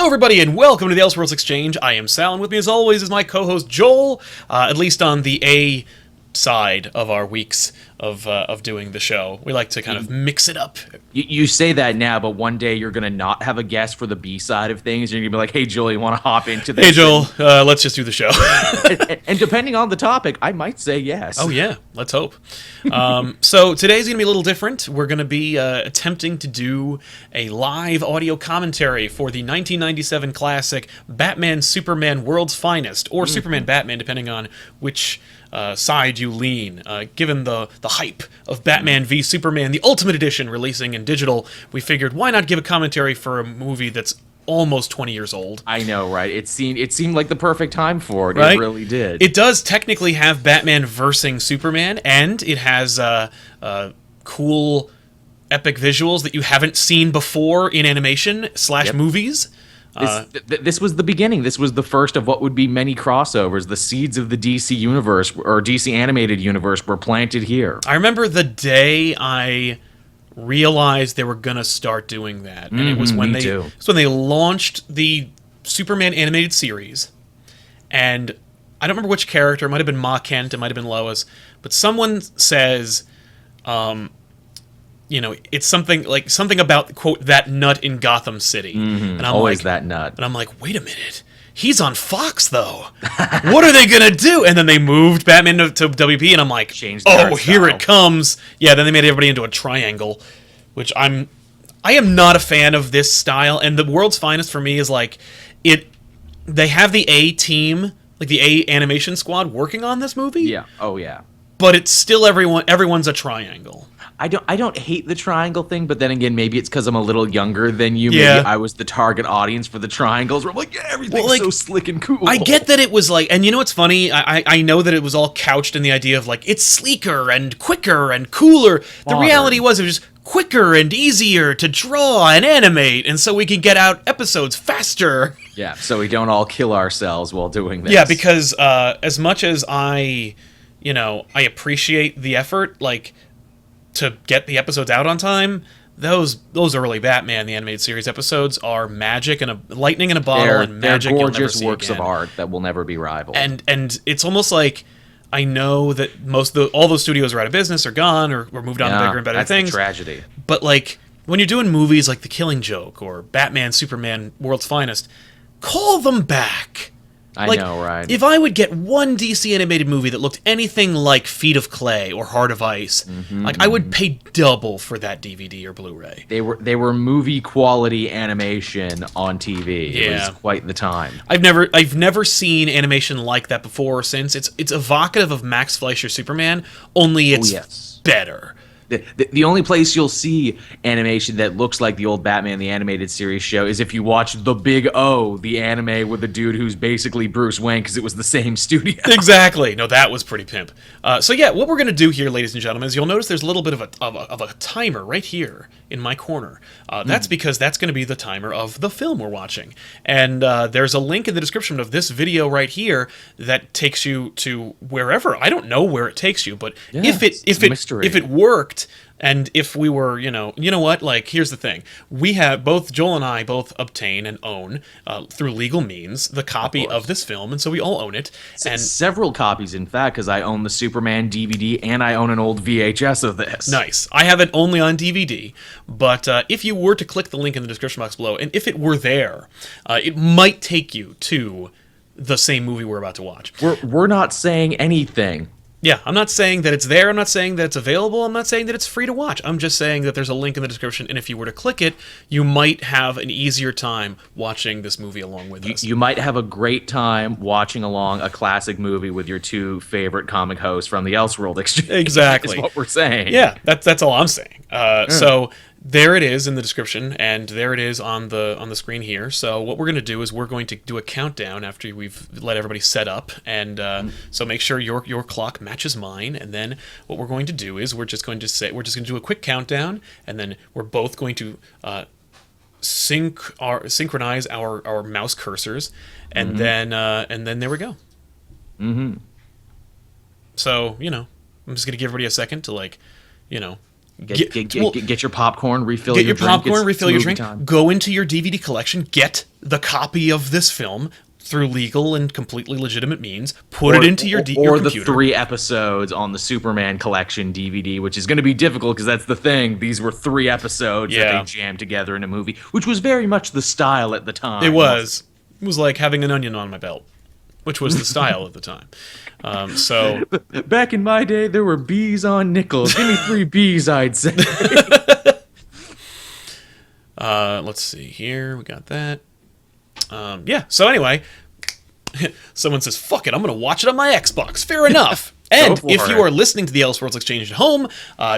everybody, and welcome to the Elseworlds Exchange. I am Sal, and with me, as always, is my co-host Joel. At least on the A side of our weeks of doing the show, we like to kind of mix it up. You say that now, but one day you're gonna not have a guest for the B side of things. You're gonna be like, "Hey, Joel, you want to hop into this?" Hey, Joel, let's just do the show. and depending on the topic, I might say yes. Oh yeah, let's hope. So today's gonna be a little different. We're gonna be attempting to do a live audio commentary for the 1997 classic Batman Superman World's Finest, or Superman Batman, depending on which side you lean. Given the hype of Batman v Superman, the Ultimate Edition, releasing in digital, we figured why not give a commentary for a movie that's almost 20 years old. I know, right? It seemed like the perfect time for it. Right? It really did. It does technically have Batman versing Superman, and it has cool, epic visuals that you haven't seen before in animation / movies. This was the beginning. This was the first of what would be many crossovers. The seeds of the DC universe, or DC animated universe, were planted here. I remember the day I realized they were gonna start doing that, and it was when they launched the Superman animated series, and I don't remember which character. It might have been Ma Kent, it might have been Lois, but someone says, it's something about, quote, that nut in Gotham City. And I'm always like, that nut. And I'm like, wait a minute. He's on Fox, though. What are they going to do? And then they moved Batman to WB, and I'm like, here it comes. Yeah, then they made everybody into a triangle, which I am not a fan of this style. And the World's Finest for me is like, they have the A team, like the A animation squad working on this movie. Yeah. Oh, yeah. But it's still everyone's a triangle. I don't hate the triangle thing, but then again, maybe it's because I'm a little younger than you. Yeah. Maybe I was the target audience for the triangles. Where I'm like, yeah, everything's so slick and cool. I get that it was like, and you know what's funny? I know that it was all couched in the idea of like, it's sleeker and quicker and cooler. The reality was it was just quicker and easier to draw and animate, and so we can get out episodes faster. Yeah, so we don't all kill ourselves while doing this. Yeah, because as much as I appreciate the effort, like, to get the episodes out on time, those early Batman the animated series episodes are magic and lightning in a bottle, and magic. They're gorgeous works of art that will never be rivaled. And it's almost like, I know that all those studios are out of business, or gone, or moved on to bigger and better things. That's the tragedy. But like, when you're doing movies like The Killing Joke or Batman Superman World's Finest, call them back. I know, right? If I would get one DC animated movie that looked anything like Feet of Clay or Heart of Ice, I would pay double for that DVD or Blu-ray. They were movie quality animation on TV. Yeah. It was quite the time. I've never seen animation like that before or since. It's evocative of Max Fleischer's Superman, only it's better. The only place you'll see animation that looks like the old Batman the Animated Series show is if you watch The Big O, the anime with the dude who's basically Bruce Wayne, because it was the same studio. Exactly. No, that was pretty pimp. So yeah, what we're going to do here, ladies and gentlemen, is you'll notice there's a little bit of a timer right here in my corner. That's because that's going to be the timer of the film we're watching. And there's a link in the description of this video right here that takes you to wherever. I don't know where it takes you, but if it worked, and if we were, you know what, like, here's the thing. We have, Joel and I both obtain and own, through legal means, the copy of this film, and so we all own it. And several copies, in fact, because I own the Superman DVD, and I own an old VHS of this. Nice. I have it only on DVD, but if you were to click the link in the description box below, and if it were there, it might take you to the same movie we're about to watch. We're not saying anything. Yeah, I'm not saying that it's there, I'm not saying that it's available, I'm not saying that it's free to watch. I'm just saying that there's a link in the description, and if you were to click it, you might have an easier time watching this movie along with us. You might have a great time watching along a classic movie with your two favorite comic hosts from the Elseworld Exchange. Exactly. Is what we're saying. Yeah, that's all I'm saying. So there it is in the description, and there it is on the screen here. So what we're going to do is we're going to do a countdown after we've let everybody set up, and so make sure your clock matches mine. And then what we're going to do is we're just going to do a quick countdown, and then we're both going to synchronize our mouse cursors, and then there we go. So I'm just going to give everybody a second to Get your popcorn, refill Get your your drink. popcorn, refill your movie drink, time. go into your DVD collection, get the copy of this film through legal and completely legitimate means, put it into your or computer. the 3 episodes on the Superman collection DVD, which is going to be difficult because that's the thing. These were 3 episodes that they jammed together in a movie, which was very much the style at the time. It was. It was like having an onion on my belt, which was the style at the time. So back in my day, there were B's on nickels. Give me 3 B's, I'd say. let's see here. We got that. Yeah. So anyway, someone says, "Fuck it, I'm gonna watch it on my Xbox." Fair enough. And if you are listening to the Elseworlds Exchange at home,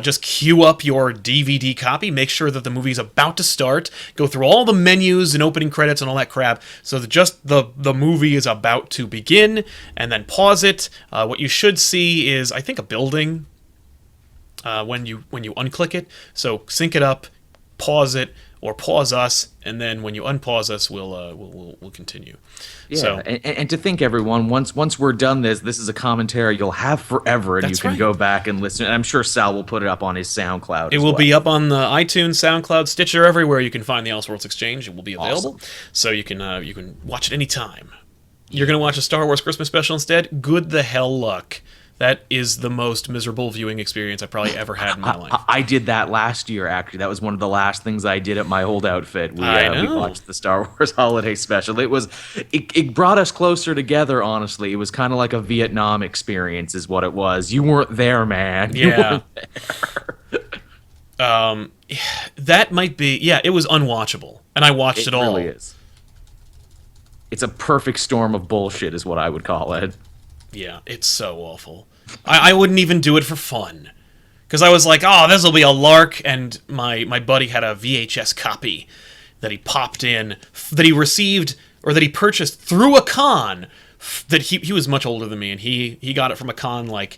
just queue up your DVD copy. Make sure that the movie's about to start. Go through all the menus and opening credits and all that crap, so that just the movie is about to begin, and then pause it. What you should see is, I think, a building when you unclick it. So sync it up, pause it, or pause us, and then when you unpause us, we'll continue. Yeah, so, and to think, everyone, once we're done this is a commentary you'll have forever, and you can go back and listen. And I'm sure Sal will put it up on his SoundCloud. It will be up on the iTunes, SoundCloud, Stitcher, everywhere you can find the Elseworlds Exchange. It will be available, so you can watch it anytime. You're gonna watch a Star Wars Christmas special instead? Good the hell luck. That is the most miserable viewing experience I probably ever had in my life. I did that last year, actually. That was one of the last things I did at my old outfit. We watched the Star Wars Holiday Special. It brought us closer together, honestly. It was kind of like a Vietnam experience is what it was. You weren't there, man. You weren't there. That might be... Yeah, it was unwatchable. And I watched it all. It really is. It's a perfect storm of bullshit is what I would call it. Yeah, it's so awful. I wouldn't even do it for fun. Because I was like, oh, this will be a lark, and my buddy had a VHS copy that he popped in, that he received, or that he purchased through a con, that he was much older than me, and he got it from a con, like,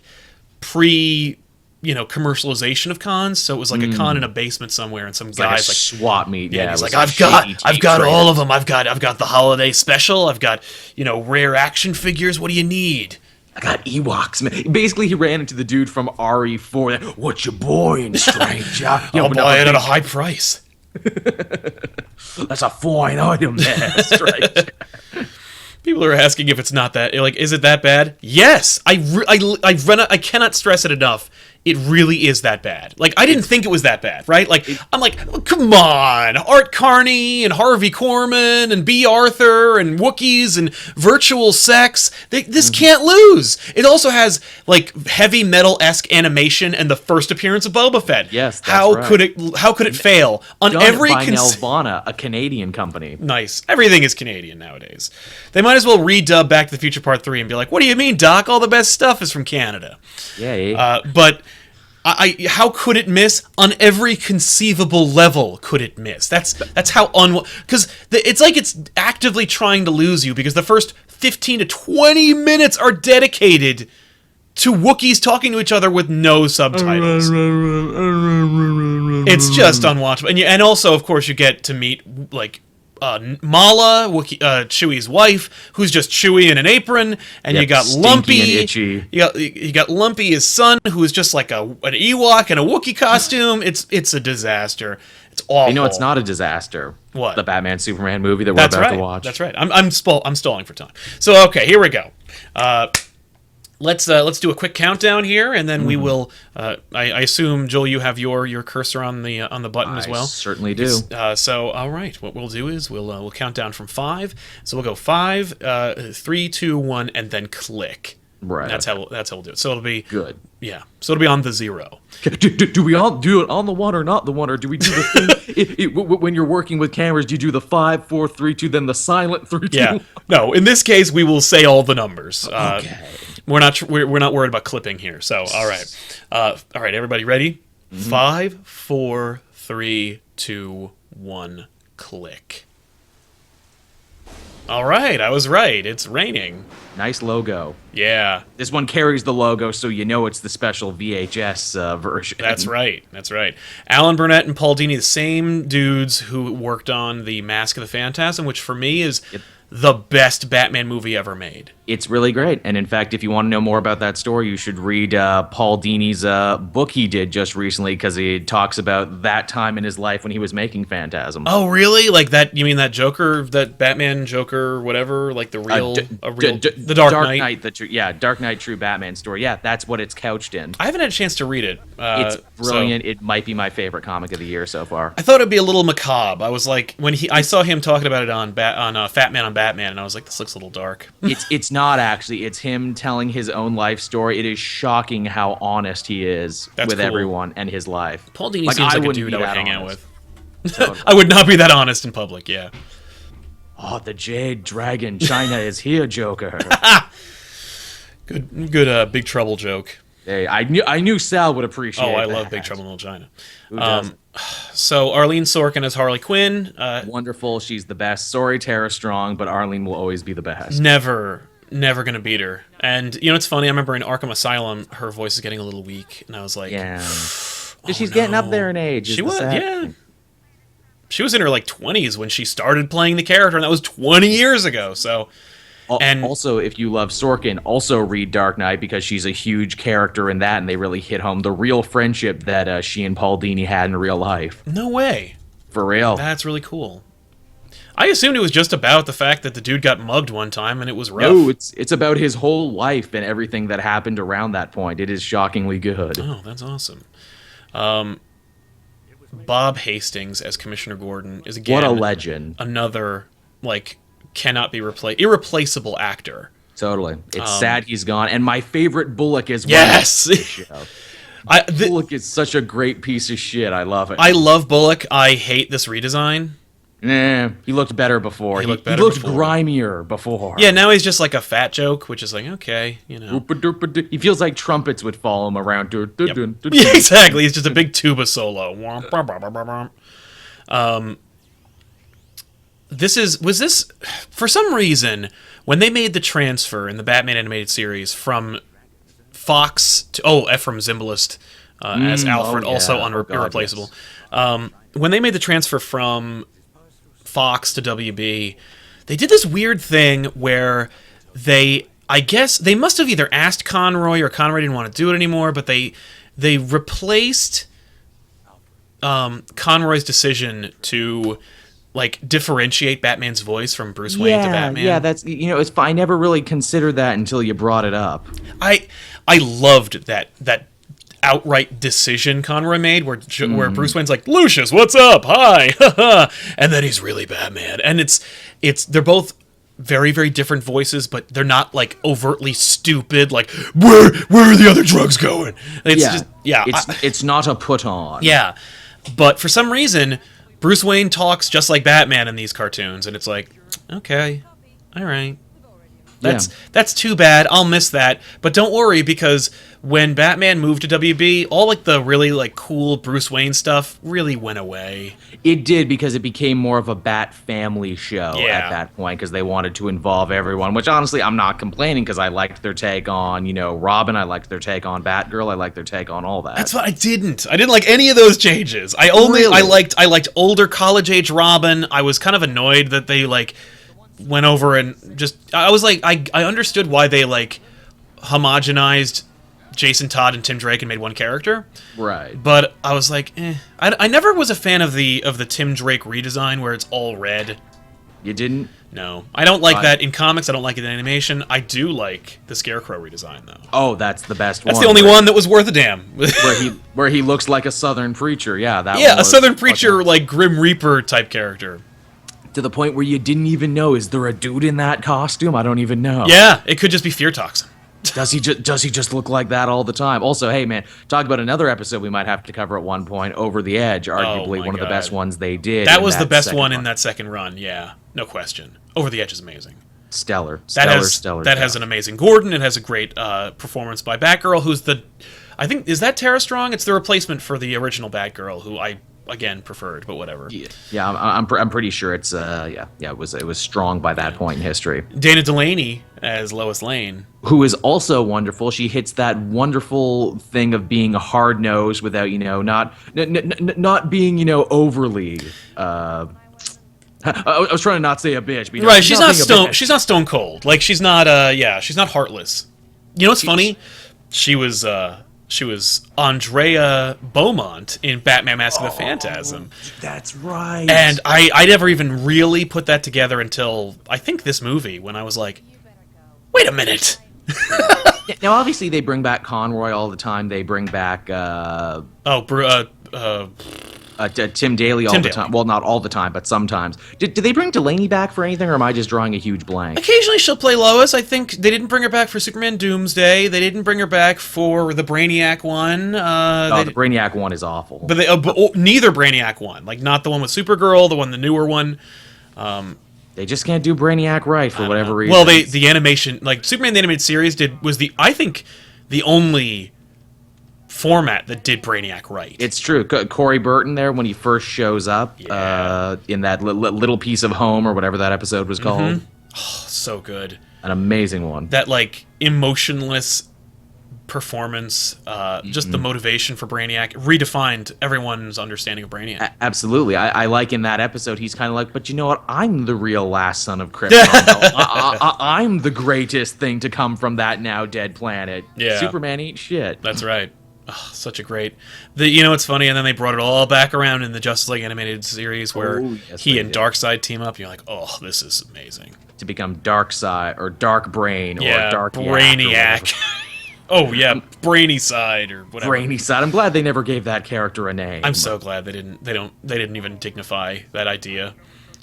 commercialization of cons, so it was like a con in a basement somewhere, and some guys like swap meet. Yeah, he's like, I've got all of them. I've got the holiday special. I've got rare action figures. What do you need? I got Ewoks, man. Basically, he ran into the dude from RE4. What's your boy, stranger? I'll buy it at a high price. That's a fine item there, stranger. People are asking if it's not that. Like, is it that bad? Yes. I cannot stress it enough. It really is that bad. Like, I didn't think it was that bad, right? Like, I'm like, oh, come on. Art Carney and Harvey Korman and B. Arthur and Wookiees and virtual sex. This can't lose. It also has, like, heavy metal-esque animation and the first appearance of Boba Fett. Yes, that's how right. could it fail? On Done every by Nelvana, a Canadian company. Nice. Everything is Canadian nowadays. They might as well redub Back to the Future Part 3 and be like, what do you mean, Doc? All the best stuff is from Canada. Yeah. But how could it miss? On every conceivable level could it miss. That's how because it's like it's actively trying to lose you, because the first 15 to 20 minutes are dedicated to Wookiees talking to each other with no subtitles. It's just unwatchable. And also, of course, you get to meet, like, Mala, Chewie's wife, who's just Chewie in an apron, and you got Lumpy, and itchy. You got Lumpy, his son, who is just like an Ewok in a Wookiee costume. It's a disaster. It's awful. You know, it's not a disaster. What? The Batman Superman movie that we're about to watch. That's right. I'm stalling for time. So okay, here we go. Let's do a quick countdown here, and then we will. I assume, Joel, you have your cursor on the button as well. I certainly do. So all right, what we'll do is we'll count down from 5. So we'll go 5, 3, 2, 1, and then click. Right. That's how we'll do it. So it'll be good. Yeah. So it'll be on the 0. Do we all do it on the 1 or not the 1, or do we do the thing when you're working with cameras? Do you do the 5, 4, 3, 2, then the silent 3, 2? Yeah. No. In this case, we will say all the numbers. Okay. We're not worried about clipping here. So all right, everybody ready? 5, 4, 3, 2, 1, click. All right, I was right. It's raining. Nice logo. Yeah. This one carries the logo, so you know it's the special VHS version. That's right. That's right. Alan Burnett and Paul Dini, the same dudes who worked on the Mask of the Phantasm, which for me is the best Batman movie ever made. It's really great. And in fact, if you want to know more about that story, you should read Paul Dini's book he did just recently, because he talks about that time in his life when he was making Phantasm. Oh, really? Like that? You mean that Joker, that Batman Joker, whatever? Like the real, the Dark Knight? Dark Knight True Batman story. Yeah, that's what it's couched in. I haven't had a chance to read it. It's brilliant. It might be my favorite comic of the year so far. I thought it'd be a little macabre. I was like, I saw him talking about it on Fat Man on Batman, and I was like, this looks a little dark. It's not actually. It's him telling his own life story. It is shocking how honest he is with everyone and his life. Paul Dini seems like a dude I would hang out with. Totally. I would not be that honest in public. Yeah. Oh, the Jade Dragon China is here, Joker. Good Big Trouble joke. Hey, I knew Sal would appreciate. I that. love Big Trouble in Little China. Who doesn't? So Arlene Sorkin as Harley Quinn. Wonderful. She's the best. Sorry, Tara Strong, but Arlene will always be the best. Never gonna beat her. And you know, it's funny. I remember in Arkham Asylum, her voice is getting a little weak, and I was like, yeah, she's getting up there in age. She was, yeah. She was in her like 20s when she started playing the character, and that was 20 years ago. So. And also, if you love Sorkin, also read Dark Knight, because she's a huge character in that, and they really hit home the real friendship that she and Paul Dini had in real life. No way. For real. That's really cool. I assumed it was just about the fact that the dude got mugged one time and it was rough. No, it's about his whole life and everything that happened around that point. It is shockingly good. Oh, that's awesome. Bob Hastings as Commissioner Gordon is, again, what a legend. Another, like, cannot be irreplaceable actor. Totally. It's sad he's gone. And my favorite Bullock is yes. Bullock is such a great piece of shit. I love it. I love Bullock. I hate this redesign. Nah, he looked better before. He looked grimier before. Yeah, now he's just like a fat joke, which is like, okay, you know. He feels like trumpets would follow him around. Yep. Yeah, exactly. He's just a big tuba solo. Was this for some reason when they made the transfer in the Batman animated series from Fox to Ephraim Zimbalist as Alfred, irreplaceable. Yes. When they made the transfer from Fox to WB, they did this weird thing where I guess they must have either asked Conroy or Conroy didn't want to do it anymore, but they replaced Conroy's decision to like differentiate Batman's voice from Bruce Wayne to Batman. Yeah, that's, you know, it's fine. I never really considered that until you brought it up. I loved that outright decision Conroy made where Bruce Wayne's like, Lucius, what's up? Hi. And then he's really Batman. And they're both very, very different voices, but they're not like overtly stupid, like where are the other drugs going? It's not a put on. Yeah. But for some reason, Bruce Wayne talks just like Batman in these cartoons, and it's like, okay, all right. That's too bad. I'll miss that. But don't worry, because when Batman moved to WB, all like the really like cool Bruce Wayne stuff really went away. It did, because it became more of a Bat family show at that point, because they wanted to involve everyone, which honestly I'm not complaining, because I liked their take on, Robin, I liked their take on Batgirl, I liked their take on all that. That's what I didn't like any of those changes. I liked older college age Robin. I was kind of annoyed that they like went over and just, I was like, I understood why they like homogenized Jason Todd and Tim Drake and made one character. Right. But I was like, I never was a fan of the Tim Drake redesign where it's all red. You didn't? No. I don't like that in comics. I don't like it in animation. I do like the Scarecrow redesign, though. Oh, that's the best one. That's the only one that was worth a damn. where he looks like a Southern preacher. Yeah, a Southern preacher, like Grim Reaper type character. To the point where you didn't even know, is there a dude in that costume? I don't even know. Yeah, it could just be Fear Toxin. Does he just look like that all the time? Also, hey man, talk about another episode we might have to cover at one point, Over the Edge, arguably one of the best ones they did. That was the best one in that second run, yeah. No question. Over the Edge is amazing. Stellar. That has an amazing Gordon. It has a great performance by Batgirl, who's is that Tara Strong? It's the replacement for the original Batgirl, who I again preferred, but whatever. Yeah, I'm pretty sure it's it was strong by that point in history. Dana Delaney as Lois Lane, who is also wonderful. She hits that wonderful thing of being hard nosed without not being overly. I was trying to not say a bitch, but right? She's not stone. She's not stone cold. Like she's not. She's not heartless. You know what's funny? She was Andrea Beaumont in Batman: Mask of the Phantasm. That's right. And I never even really put that together until I think this movie, when I was like, wait a minute. Now, obviously, they bring back Conroy all the time. They bring back Tim Daly all the time. Well, not all the time, but sometimes. Did they bring Delaney back for anything, or am I just drawing a huge blank? Occasionally she'll play Lois. I think they didn't bring her back for Superman Doomsday. They didn't bring her back for the Brainiac one. The Brainiac one is awful. But neither Brainiac one. Like, not the one with Supergirl, the newer one. They just can't do Brainiac right for whatever reason. Well, the animation, like Superman the Animated Series was I think the only format that did Brainiac right. It's true. Corey Burton there, when he first shows up in that little piece of home or whatever that episode was called. Oh, so good. An amazing one. That like emotionless performance, just the motivation for Brainiac redefined everyone's understanding of Brainiac. Absolutely. I like in that episode, he's kind of like, but you know what? I'm the real last son of Krypton. I'm the greatest thing to come from that now dead planet. Yeah. Superman ain't shit. That's right. Oh, such a great. It's funny, and then they brought it all back around in the Justice League Animated Series where he and Darkseid team up. You're like, oh, this is amazing. To become Darkseid or Dark Brain or Dark Brainiac. Oh yeah, Brainy Side or whatever. Brainy Side. I'm glad they never gave that character a name. I'm so glad they didn't. They didn't even dignify that idea.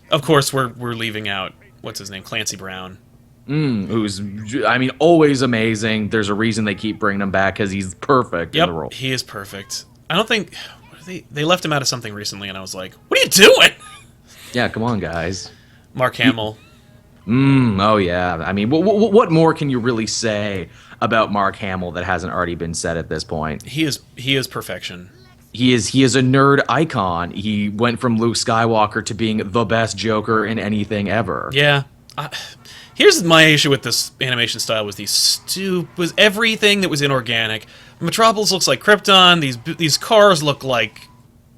Of course, we're leaving out what's his name, Clancy Brown. Who's, always amazing. There's a reason they keep bringing him back, because he's perfect in the role. He is perfect. I don't think they left him out of something recently, and I was like, "What are you doing?" Yeah, come on, guys. Mark Hamill. Oh yeah. What more can you really say about Mark Hamill that hasn't already been said at this point? He is perfection. He is a nerd icon. He went from Luke Skywalker to being the best Joker in anything ever. Yeah. Here's my issue with this animation style: was was everything that was inorganic. Metropolis looks like Krypton. These cars look like,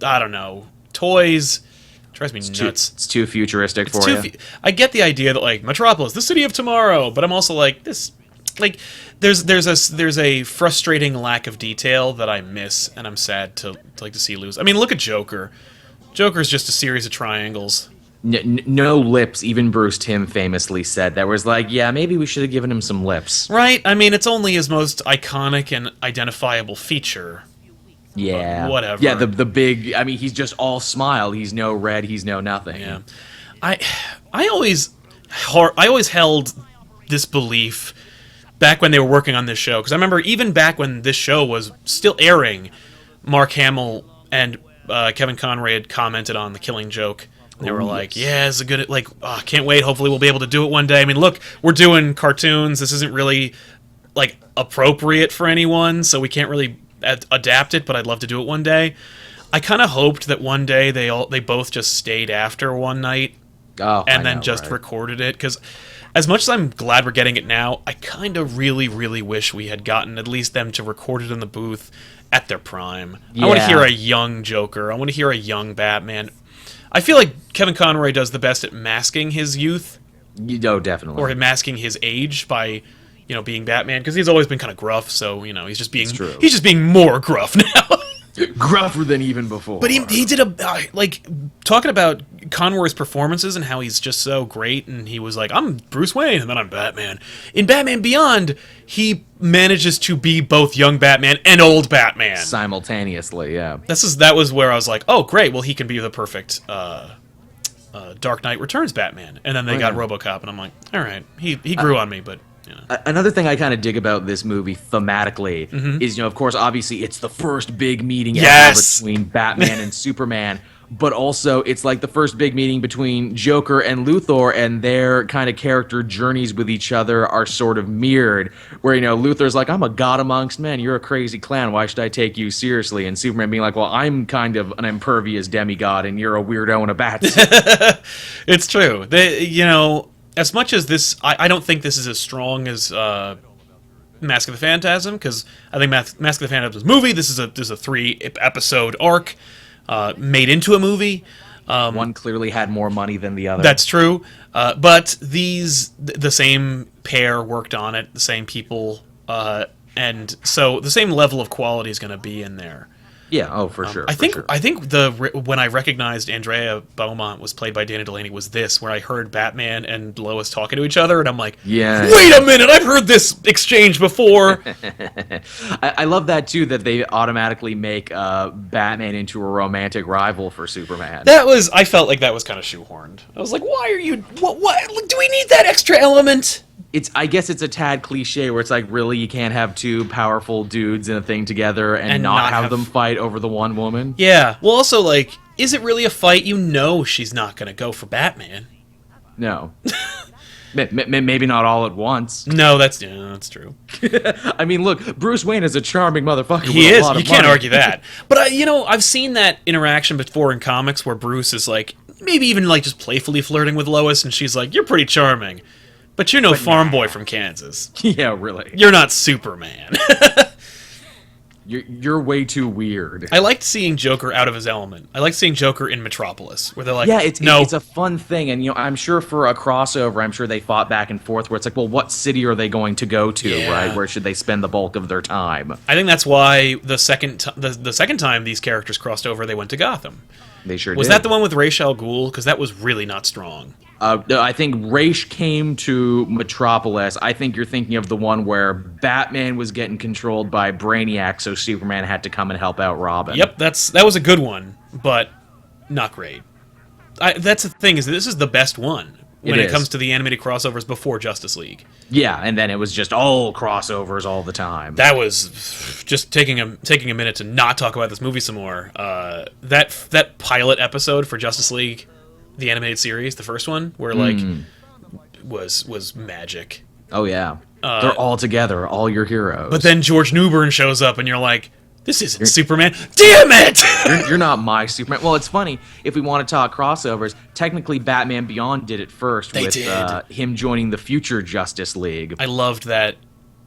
I don't know, toys. It drives me nuts. It's too futuristic for you. I get the idea that like Metropolis, the city of tomorrow, but I'm also like this. Like there's a frustrating lack of detail that I miss, and I'm sad to see lose. Look at Joker. Joker's just a series of triangles. No lips. Even Bruce Timm famously said that, was like, yeah, maybe we should have given him some lips. Right? It's only his most iconic and identifiable feature. Yeah. But whatever. Yeah, the big, he's just all smile. He's no red, he's no nothing. Yeah. I always held this belief back when they were working on this show, because I remember even back when this show was still airing, Mark Hamill and Kevin Conroy had commented on The Killing Joke. They were like, yeah, it's a good, can't wait. Hopefully we'll be able to do it one day. Look, we're doing cartoons. This isn't really, appropriate for anyone, so we can't really adapt it, but I'd love to do it one day. I kind of hoped that one day they both just stayed after one night and then recorded it, because as much as I'm glad we're getting it now, I kind of really, really wish we had gotten at least them to record it in the booth at their prime. Yeah. I want to hear a young Joker. I want to hear a young Batman. I feel like Kevin Conroy does the best at masking his youth. Definitely. Or masking his age by, being Batman, because he's always been kind of gruff, so, he's just being more gruff now. Gruffer than even before. But he did talking about Conroy's performances and how he's just so great, and he was like, I'm Bruce Wayne, and then I'm Batman. In Batman Beyond, he manages to be both young Batman and old Batman. Simultaneously, yeah. That was where I was like, oh, great, well, he can be the perfect Dark Knight Returns Batman. And then they got RoboCop, and I'm like, all right, he grew on me, but... Another thing I kind of dig about this movie thematically is, of course, obviously it's the first big meeting ever between Batman and Superman. but also it's like the first big meeting between Joker and Luthor, and their kind of character journeys with each other are sort of mirrored. Where, Luthor's like, I'm a god amongst men, you're a crazy clown, why should I take you seriously? And Superman being like, well, I'm kind of an impervious demigod, and you're a weirdo in a bat suit. It's true. As much as this, I don't think this is as strong as Mask of the Phantasm, because I think Mask of the Phantasm's movie. This is a 3-episode arc made into a movie. One clearly had more money than the other. That's true. But the same pair worked on it, the same people, and so the same level of quality is going to be in there. Yeah, oh, for sure. I think when I recognized Andrea Beaumont was played by Dana Delaney was this, where I heard Batman and Lois talking to each other, and I'm like, yeah. Wait a minute, I've heard this exchange before. I love that too, that they automatically make Batman into a romantic rival for Superman. I felt like that was kind of shoehorned. I was like, why are you? What? Do we need that extra element? I guess it's a tad cliche where it's like, really, you can't have two powerful dudes in a thing together and not have them fight over the one woman? Yeah. Well, also, like, is it really a fight? She's not going to go for Batman. No. Maybe not all at once. No, that's true. I mean, look, Bruce Wayne is a charming motherfucker. He is. You can't argue that. But, I've seen that interaction before in comics where Bruce is, like, maybe even, like, just playfully flirting with Lois, and she's like, you're pretty charming. But you're no farm boy from Kansas. Yeah, really. You're not Superman. You're way too weird. I liked seeing Joker out of his element. I liked seeing Joker in Metropolis, where they're like, yeah, it's a fun thing, and I'm sure for a crossover, I'm sure they fought back and forth where it's like, well, what city are they going to go to, right? Where should they spend the bulk of their time? I think that's why the second time these characters crossed over, they went to Gotham. They sure did. Was that the one with Ra's al Ghul? Because that was really not strong. No, I think Ra's came to Metropolis. I think you're thinking of the one where Batman was getting controlled by Brainiac, so Superman had to come and help out Robin. Yep, that was a good one, but not great. That's the thing, is that this is the best one when it comes to the animated crossovers before Justice League. Yeah, and then it was just all crossovers all the time. That was just taking a minute to not talk about this movie some more. That pilot episode for Justice League, the animated series, the first one, where was magic. Oh yeah, they're all together, all your heroes. But then George Newbern shows up, and you're like, "This isn't Superman! Damn it! You're not my Superman." Well, it's funny, if we want to talk crossovers. Technically, Batman Beyond did it first with him joining the future Justice League. I loved that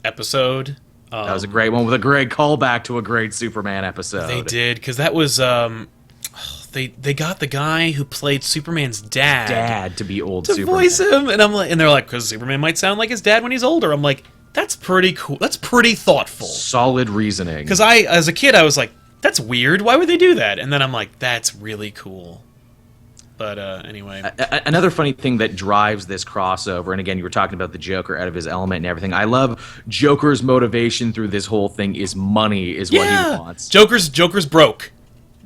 episode. That was a great one with a great callback to a great Superman episode. They did, because that was. They got the guy who played Superman's dad to be old to Superman. voice him, and they're like, because Superman might sound like his dad when he's older. I'm like, that's pretty cool. That's pretty thoughtful. Solid reasoning. Because as a kid, I was like, that's weird. Why would they do that? And then I'm like, that's really cool. But anyway. Another funny thing that drives this crossover, and again, you were talking about the Joker out of his element and everything. I love Joker's motivation through this whole thing is money, is what he wants. Joker's broke.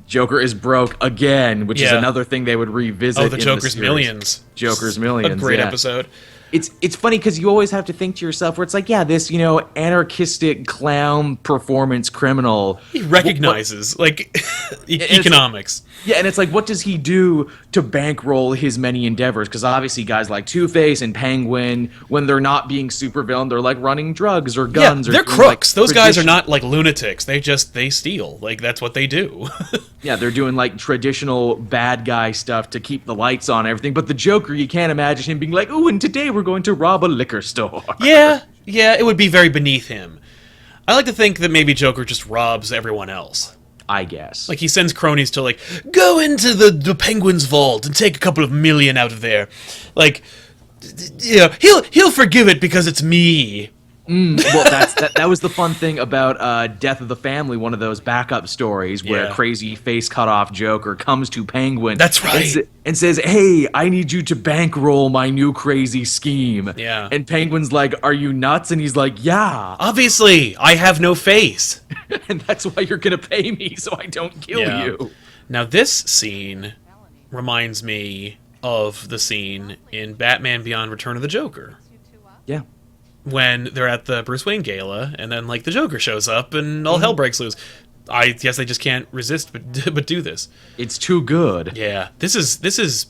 Joker is broke again, which is another thing they would revisit. Oh, the Joker's Millions. Joker's Millions. A great episode. It's funny because you always have to think to yourself where it's like, yeah, this, anarchistic clown performance criminal. He recognizes, economics. Yeah, and it's like, what does he do to bankroll his many endeavors? Because obviously guys like Two-Face and Penguin, when they're not being supervillain, they're like running drugs or guns. Yeah, they're crooks. Those guys are not like lunatics. They steal. Like, that's what they do. Yeah, they're doing like traditional bad guy stuff to keep the lights on and everything. But the Joker, you can't imagine him being like, oh, and today we're going to rob a liquor store. Yeah, it would be very beneath him. I like to think that maybe Joker just robs everyone else. I guess. Like, he sends cronies to, like, go into the Penguin's vault and take a couple of million out of there. Like, he'll forgive it because it's me. Well, that was the fun thing about Death of the Family, one of those backup stories where crazy face cut off Joker comes to Penguin. That's right. And says, hey, I need you to bankroll my new crazy scheme. Yeah. And Penguin's like, are you nuts? And he's like, yeah. Obviously, I have no face. And that's why you're going to pay me so I don't kill you. Now, this scene reminds me of the scene in Batman Beyond Return of the Joker. Yeah. When they're at the Bruce Wayne gala, and then, like, the Joker shows up, and all hell breaks loose. I guess they just can't resist but do this. It's too good. Yeah, this is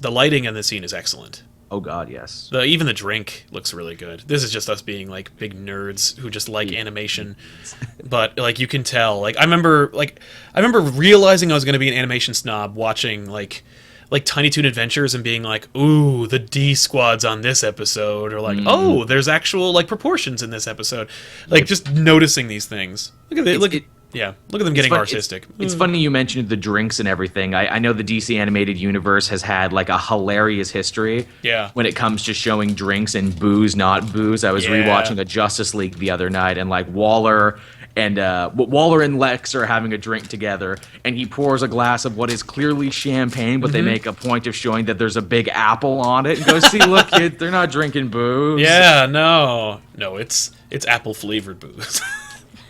the lighting in the scene is excellent. Oh God, yes. Even the drink looks really good. This is just us being like big nerds who just like animation, but like you can tell. Like I remember realizing I was going to be an animation snob watching like Tiny Toon Adventures and being like, ooh, the D Squad's on this episode, or like, oh, there's actual like proportions in this episode. Like just noticing these things. Look at it. Yeah, look at them getting artistic. It's funny you mentioned the drinks and everything. I know the DC animated universe has had like a hilarious history when it comes to showing drinks and booze, not booze. I was rewatching a Justice League the other night, and like Waller and Lex are having a drink together, and he pours a glass of what is clearly champagne, but they make a point of showing that there's a big apple on it, and go, see, look, kid, they're not drinking booze. Yeah, no, it's apple flavored booze.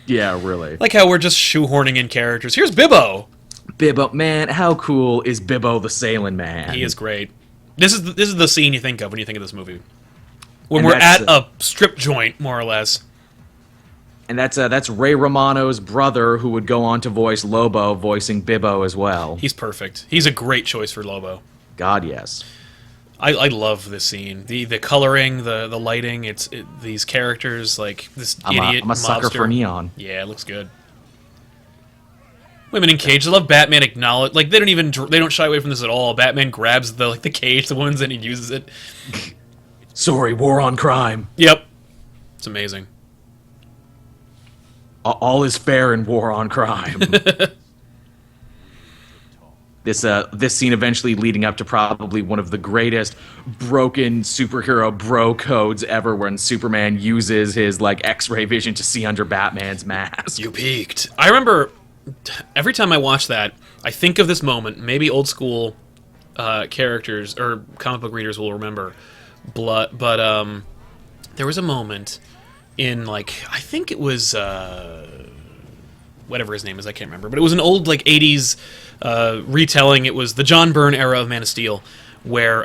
Yeah, really. Like how we're just shoehorning in characters. Here's Bibbo. Bibbo, man, how cool is Bibbo the Sailing Man? He is great. This is the scene you think of when you think of this movie. When we're at a strip joint, more or less. And that's Ray Romano's brother, who would go on to voice Lobo, voicing Bibbo as well. He's perfect. He's a great choice for Lobo. God, yes. I love this scene. The coloring, the lighting. These characters like this idiot. I'm a sucker for neon. Yeah, it looks good. Women in cage. I love Batman acknowledge. Like they don't shy away from this at all. Batman grabs the cage, the ones, and he uses it. Sorry, war on crime. Yep, it's amazing. All is fair in war on crime. This scene eventually leading up to probably one of the greatest broken superhero bro codes ever, when Superman uses his like X-ray vision to see under Batman's mask. You peeked. I remember every time I watch that, I think of this moment. Maybe old school characters or comic book readers will remember, but there was a moment in like I think it was whatever his name is, I can't remember, but it was an old like 80s retelling. It was the John Byrne era of Man of Steel, where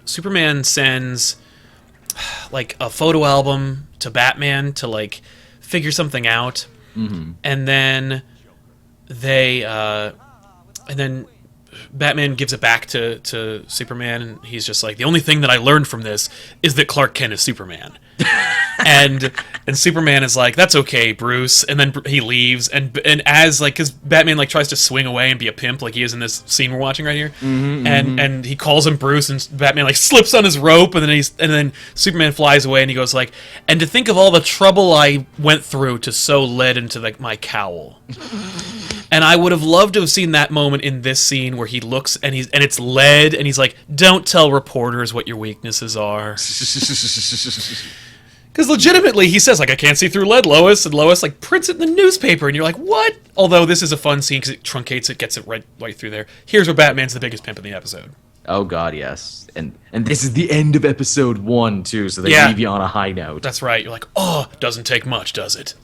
Superman sends like a photo album to Batman to like figure something out, and then Batman gives it back to Superman, and he's just like, the only thing that I learned from this is that Clark Kent is Superman. and Superman is like, that's okay, Bruce, and then he leaves, and as like, because Batman like tries to swing away and be a pimp like he is in this scene we're watching right here, and he calls him Bruce, and Batman like slips on his rope, and then Superman flies away, and he goes like, and to think of all the trouble I went through to sew lead into like my cowl. And I would have loved to have seen that moment in this scene where he looks and it's lead, and he's like, don't tell reporters what your weaknesses are. Because legitimately, he says, like, I can't see through lead, Lois. And Lois, like, prints it in the newspaper. And you're like, what? Although this is a fun scene because it truncates it, gets it right through there. Here's where Batman's the biggest pimp in the episode. Oh, God, yes. And this is the end of episode 1, too, so they leave you on a high note. That's right. You're like, oh, doesn't take much, does it?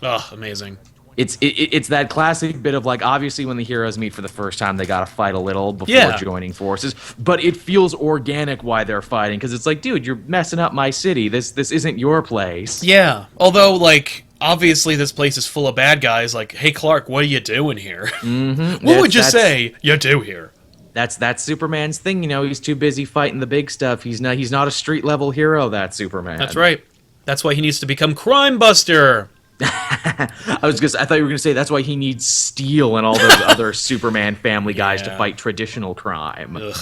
Oh, amazing. It's that classic bit of like, obviously when the heroes meet for the first time they gotta fight a little before joining forces, but it feels organic why they're fighting, because it's like, dude, you're messing up my city. This isn't your place. Yeah, although like obviously this place is full of bad guys. Like, hey Clark, what are you doing here? What would you say you do here? That's Superman's thing, you know. He's too busy fighting the big stuff. He's not a street level hero. That's Superman. That's right. That's why he needs to become Crime Buster. I thought you were gonna say that's why he needs Steel and all those other Superman family guys to fight traditional crime. Ugh.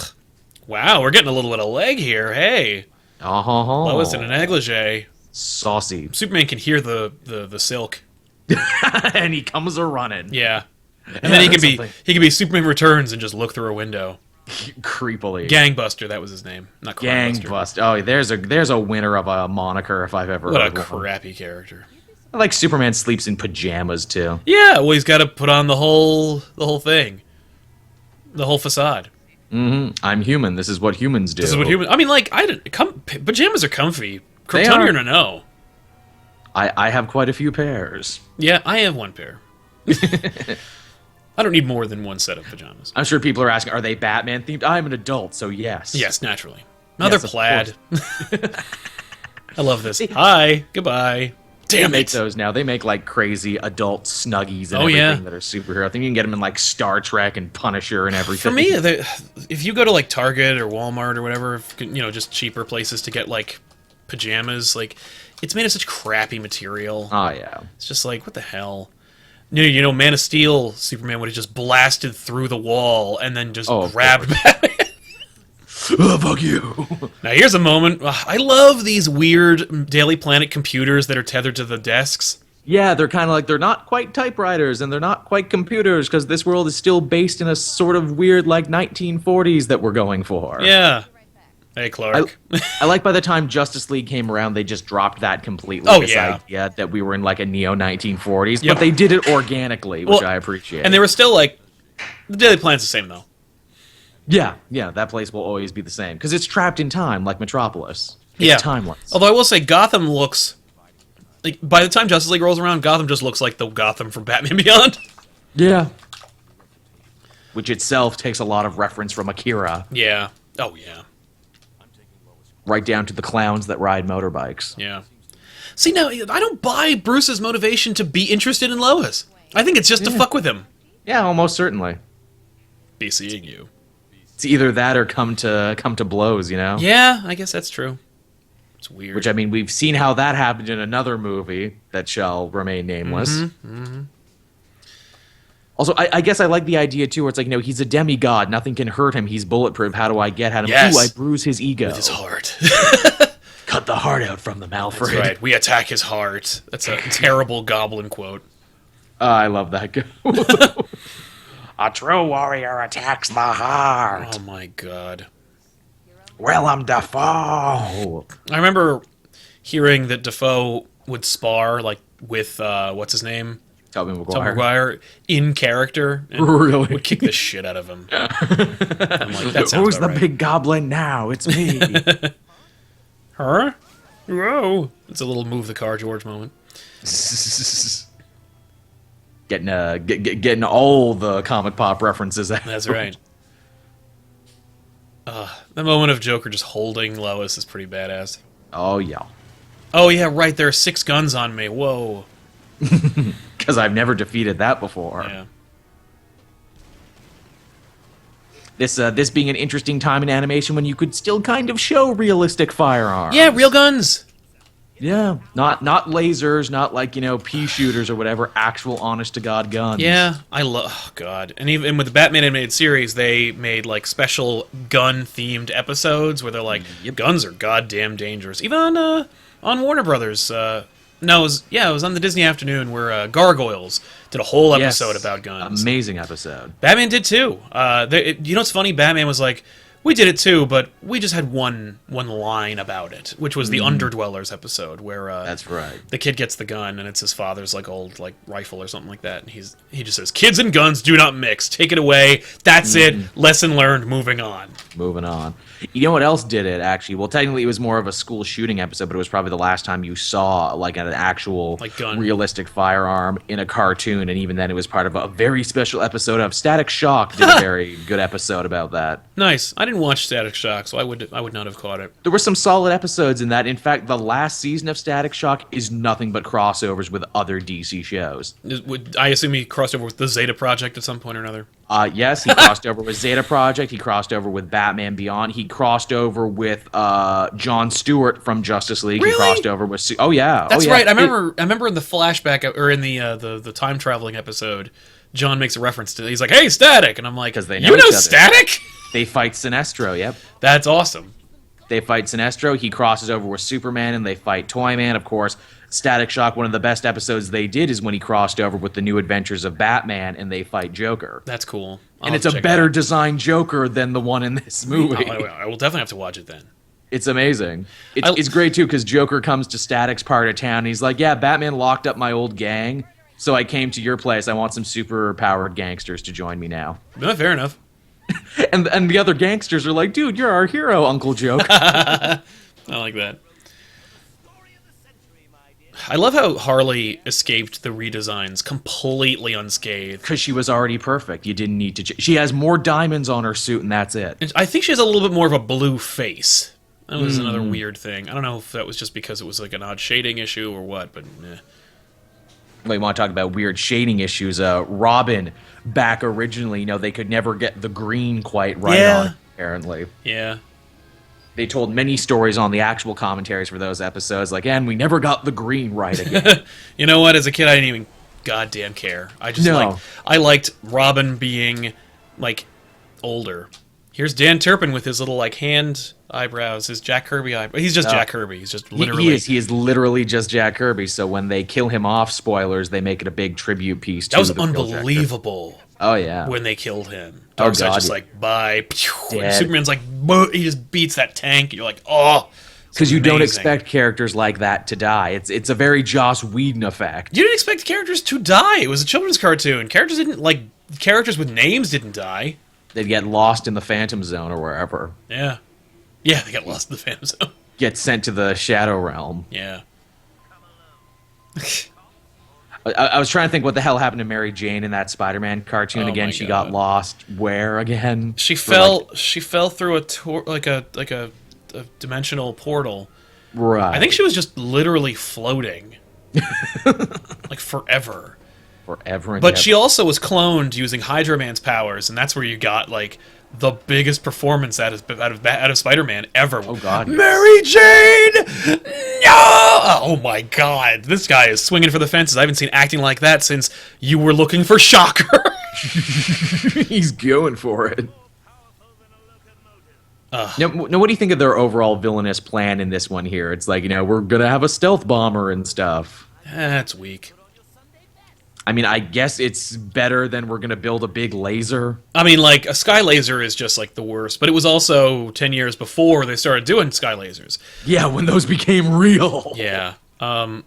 Wow, we're getting a little bit of leg here. Hey, Lois in a negligee, saucy. Superman can hear the silk, and he comes a running. Yeah, and then he can be Superman Returns and just look through a window. Creepily. Gangbuster, that was his name, not Crime Gangbuster. Oh, there's a winner of a moniker if I've ever heard one. What a crappy character. I like Superman sleeps in pajamas too. Yeah, well, he's got to put on the whole thing, the whole facade. I'm human. This is what humans do. This is what humans. I mean, like, pajamas are comfy. Kryptonian or no? I have quite a few pairs. Yeah, I have one pair. I don't need more than one set of pajamas. I'm sure people are asking, are they Batman themed? I'm an adult, so yes. Yes, naturally. No, they're plaid. I love this. Hi, goodbye. Damn they make it. those now. They make like crazy adult snuggies and Oh, everything yeah. that are superhero. I think you can get them in like Star Trek and Punisher and everything. For me, if you go to like Target or Walmart or whatever, just cheaper places to get like pajamas, like it's made of such crappy material. Oh yeah. It's just like, what the hell? Man of Steel, Superman would have just blasted through the wall and then just grabbed Batman. Oh, fuck you. Now here's a moment. I love these weird Daily Planet computers that are tethered to the desks. Yeah, they're kind of like, they're not quite typewriters and they're not quite computers because this world is still based in a sort of weird like 1940s that we're going for. Yeah. Hey, Clark. I like by the time Justice League came around, they just dropped that completely. Oh, this yeah. idea that we were in like a neo 1940s, Yep. but they did it organically, which I appreciate. And they were still like, the Daily Planet's the same though. Yeah, that place will always be the same because it's trapped in time, like Metropolis. It's Yeah. timeless. Although I will say, Gotham looks like, by the time Justice League rolls around, Gotham just looks like the Gotham from Batman Beyond. Yeah. Which itself takes a lot of reference from Akira, Yeah. Oh yeah. right down to the clowns that ride motorbikes. Yeah. See, now I don't buy Bruce's motivation to be interested in Lois. I think it's just to fuck with him. Yeah, almost certainly. Be seeing you. It's either that or come to blows, you know? Yeah, I guess that's true. It's weird. Which, I mean, we've seen how that happened in another movie that shall remain nameless. Also, I guess I like the idea, too, where it's like, he's a demigod. Nothing can hurt him. He's bulletproof. How do I get at him? Yes. Ooh, I bruise his ego. With his heart. Cut the heart out from them, Alfred. That's right. We attack his heart. That's a terrible Goblin quote. I love that. A true warrior attacks the heart. Oh my god. Willem Dafoe. I remember hearing that Dafoe would spar like with what's his name? Tobey Tom Maguire. Maguire in character. And Really? would kick the shit out of him. I'm like, that sounds Who's the about right. big goblin now? It's me. Huh? Whoa. It's a little move the car George moment. Getting all the comic pop references out. That's right. The moment of Joker just holding Lois is pretty badass. Oh, yeah. Oh yeah, right, there are 6 guns on me. Whoa. Because I've never defeated that before. Yeah. This being an interesting time in animation when you could still kind of show realistic firearms. Yeah, real guns. Yeah. Not lasers, not like, pea shooters or whatever, actual honest-to-God guns. Yeah, I love... Oh, God. And even with the Batman animated series, they made, like, special gun-themed episodes where they're like, guns are goddamn dangerous. Even on Warner Brothers. No, it was on the Disney Afternoon where Gargoyles did a whole episode about guns. Amazing episode. Batman did, too. What's funny? Batman was like, we did it, too, but we just had one line about it, which was the Underdwellers episode, where That's right. the kid gets the gun, and it's his father's like old rifle or something like that, and he just says, "Kids and guns do not mix. Take it away. That's it. Lesson learned. Moving on." Moving on. You know what else did it, actually? Well, technically it was more of a school shooting episode, but it was probably the last time you saw like an actual gun. realistic firearm in a cartoon, and even then it was part of a very special episode of Static Shock did a very good episode about that. Nice. I didn't watch Static Shock, so I would not have caught it. There were some solid episodes in that. In fact, the last season of Static Shock is nothing but crossovers with other DC shows. I assume he crossed over with the Zeta Project at some point or another. Yes, he crossed over with Zeta Project. He crossed over with Batman Beyond. He crossed over with Jon Stewart from Justice League. Really? He crossed over with... Oh, yeah. That's oh, yeah. right. I remember in the flashback, or in the time traveling episode, John makes a reference to it. He's like, "Hey, Static!" And I'm like, 'Cause they know "You know each other. Static?" They fight Sinestro, yep. That's awesome. They fight Sinestro. He crosses over with Superman, and they fight Toyman, of course. Static Shock, one of the best episodes they did is when he crossed over with the New Adventures of Batman, and they fight Joker. That's cool. And it's a better designed Joker than the one in this movie. I will definitely have to watch it then. It's amazing. It's great, too, because Joker comes to Static's part of town, and he's like, "Yeah, Batman locked up my old gang, so I came to your place. I want some super-powered gangsters to join me now." No, fair enough. And the other gangsters are like, "Dude, you're our hero, Uncle Joke." I like that. I love how Harley escaped the redesigns completely unscathed. Because she was already perfect. You didn't need to... She has more diamonds on her suit, and that's it. And I think she has a little bit more of a blue face. That was another weird thing. I don't know if that was just because it was like an odd shading issue or what, but Well, you want to talk about weird shading issues? Robin, back originally, you know, they could never get the green quite right on, apparently. Yeah. They told many stories on the actual commentaries for those episodes, like, and we never got the green right again. You know what? As a kid, I didn't even goddamn care. I liked Robin being, like, older. Here's Dan Turpin with his little, like, hand eyebrows, his Jack Kirby eyebrows. He's just Jack Kirby. He's just literally... He is literally just Jack Kirby, so when they kill him off, spoilers, they make it a big tribute piece to That was unbelievable. Oh, yeah. When they killed him. Oh, God. Just like, bye. And Superman's like, he just beats that tank. And you're like, oh. Because you don't expect characters like that to die. It's a very Joss Whedon effect. You didn't expect characters to die. It was a children's cartoon. Characters with names didn't die. They'd get lost in the Phantom Zone or wherever. Yeah. Yeah, they got lost in the Phantom Zone. Get sent to the Shadow Realm. Yeah. I was trying to think what the hell happened to Mary Jane in that Spider-Man cartoon again. She got lost where again? She fell through a dimensional portal. Right. I think she was just literally floating. Like forever. Forever and But ever. she also was cloned using Hydra Man's powers, and that's where you got like the biggest performance out of Spider-Man ever. Oh God, Mary Jane! No! Oh my God, this guy is swinging for the fences. I haven't seen acting like that since You Were Looking for Shocker. He's going for it. Now, what do you think of their overall villainous plan in this one here? It's like, you know, we're gonna have a stealth bomber and stuff. That's weak. I mean, I guess it's better than we're gonna build a big laser. I mean, like, a sky laser is just, like, the worst. But it was also 10 years before they started doing sky lasers. Yeah, when those became real. Yeah. I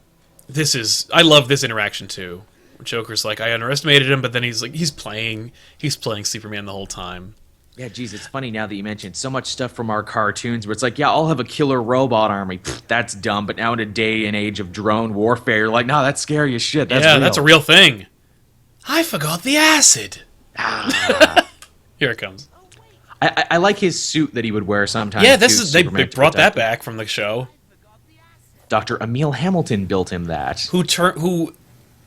love this interaction, too. Joker's like, I underestimated him, but then he's playing Superman the whole time. Yeah, geez, it's funny now that you mentioned so much stuff from our cartoons where it's like, yeah, I'll have a killer robot army. Pfft, that's dumb. But now in a day and age of drone warfare, you're like, no, that's scary as shit. That's real. That's a real thing. I forgot the acid. Here it comes. I like his suit that he would wear sometimes. Yeah, they brought that back from the show. Dr. Emil Hamilton built him that. Who,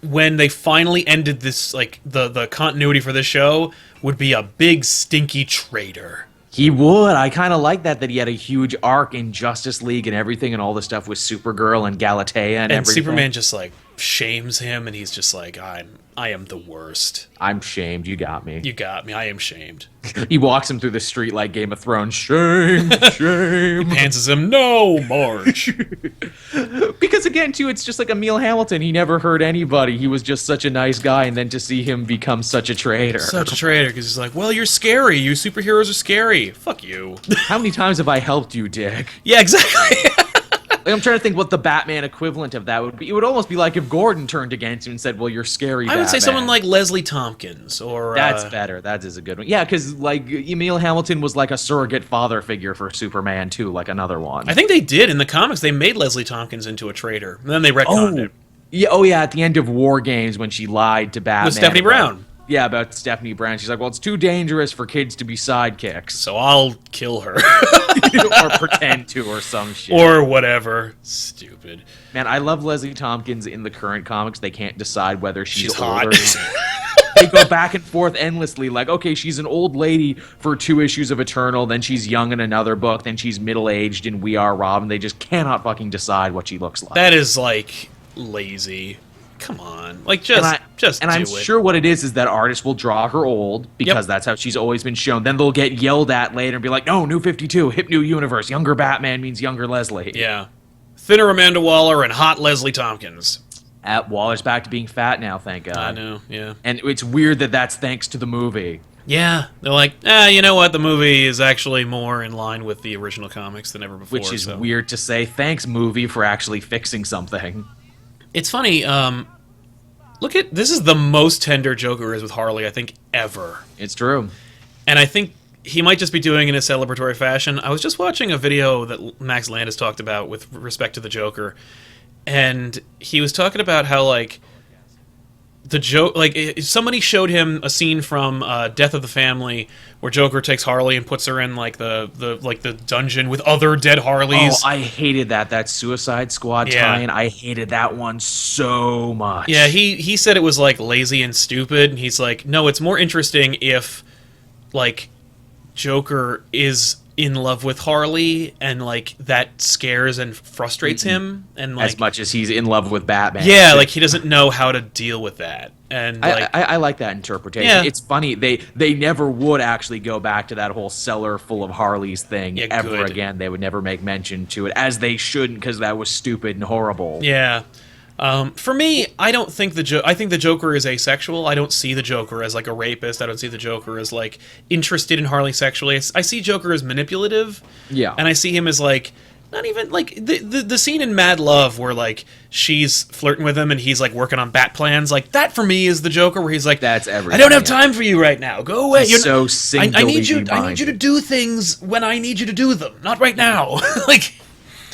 when they finally ended this, like, the continuity for this show, would be a big, stinky traitor. He would. I kind of like that he had a huge arc in Justice League and everything and all the stuff with Supergirl and Galatea and everything. Superman just, like, shames him, and he's just like, I am the worst. I'm shamed. You got me. You got me. I am shamed. He walks him through the street like Game of Thrones. Shame, shame. He pantses him, no, March. Because again, too, it's just like Emil Hamilton. He never hurt anybody. He was just such a nice guy, and then to see him become such a traitor. Such a traitor, because he's like, well, you're scary. You superheroes are scary. Fuck you. How many times have I helped you, Dick? Yeah, exactly. Like, I'm trying to think what the Batman equivalent of that would be. It would almost be like if Gordon turned against you and said, well, you're scary, I would Batman. say someone like Leslie Tompkins, or... That's better. That is a good one. Yeah, because, like, Emil Hamilton was like a surrogate father figure for Superman, too, like another one. I think they did. In the comics, they made Leslie Tompkins into a traitor. And then they retconned it. Yeah, at the end of War Games when she lied to Batman. With Stephanie Brown. Yeah, about Stephanie Brown. She's like, well, it's too dangerous for kids to be sidekicks. So I'll kill her. Or pretend to, or some shit. Or whatever. Stupid. Man, I love Leslie Tompkins in the current comics. They can't decide whether she's hot. old or not. They go back and forth endlessly. Like, okay, she's an old lady for 2 issues of Eternal, then she's young in another book, then she's middle-aged in We Are Robin. They just cannot fucking decide what she looks like. That is, like, lazy. Come on. Like, just do it. And I'm sure what it is that artists will draw her old, because that's how she's always been shown. Then they'll get yelled at later and be like, no, New 52, hip new universe. Younger Batman means younger Leslie. Yeah. Thinner Amanda Waller and hot Leslie Tompkins. Waller's back to being fat now, thank God. I know, yeah. And it's weird that that's thanks to the movie. Yeah. They're like, you know what? The movie is actually more in line with the original comics than ever before. Which is weird to say. Thanks, movie, for actually fixing something. It's funny, this is the most tender Joker is with Harley, I think, ever. It's true. And I think he might just be doing it in a celebratory fashion. I was just watching a video that Max Landis talked about with respect to the Joker, and he was talking about how, like, the joke, like somebody showed him a scene from Death of the Family where Joker takes Harley and puts her in like the dungeon with other dead Harleys. Oh, I hated that Suicide Squad tie-in. I hated that one so much. Yeah, he said it was like lazy and stupid, and he's like, no, it's more interesting if like Joker is in love with Harley and like that scares and frustrates him, and like as much as he's in love with Batman. Yeah, like he doesn't know how to deal with that. And like, I like that interpretation. Yeah. It's funny they never would actually go back to that whole cellar full of Harleys thing ever again. They would never make mention to it, as they shouldn't, because that was stupid and horrible. Yeah. For me, I don't think I think the Joker is asexual. I don't see the Joker as like a rapist. I don't see the Joker as like interested in Harley sexually. I see Joker as manipulative. Yeah. And I see him as like not even like the scene in Mad Love where like she's flirting with him and he's like working on bat plans. Like that for me is the Joker where he's like, that's everything. I don't have time for you right now. Go away. He's so singularly I need you to do things when I need you to do them, not right now. Like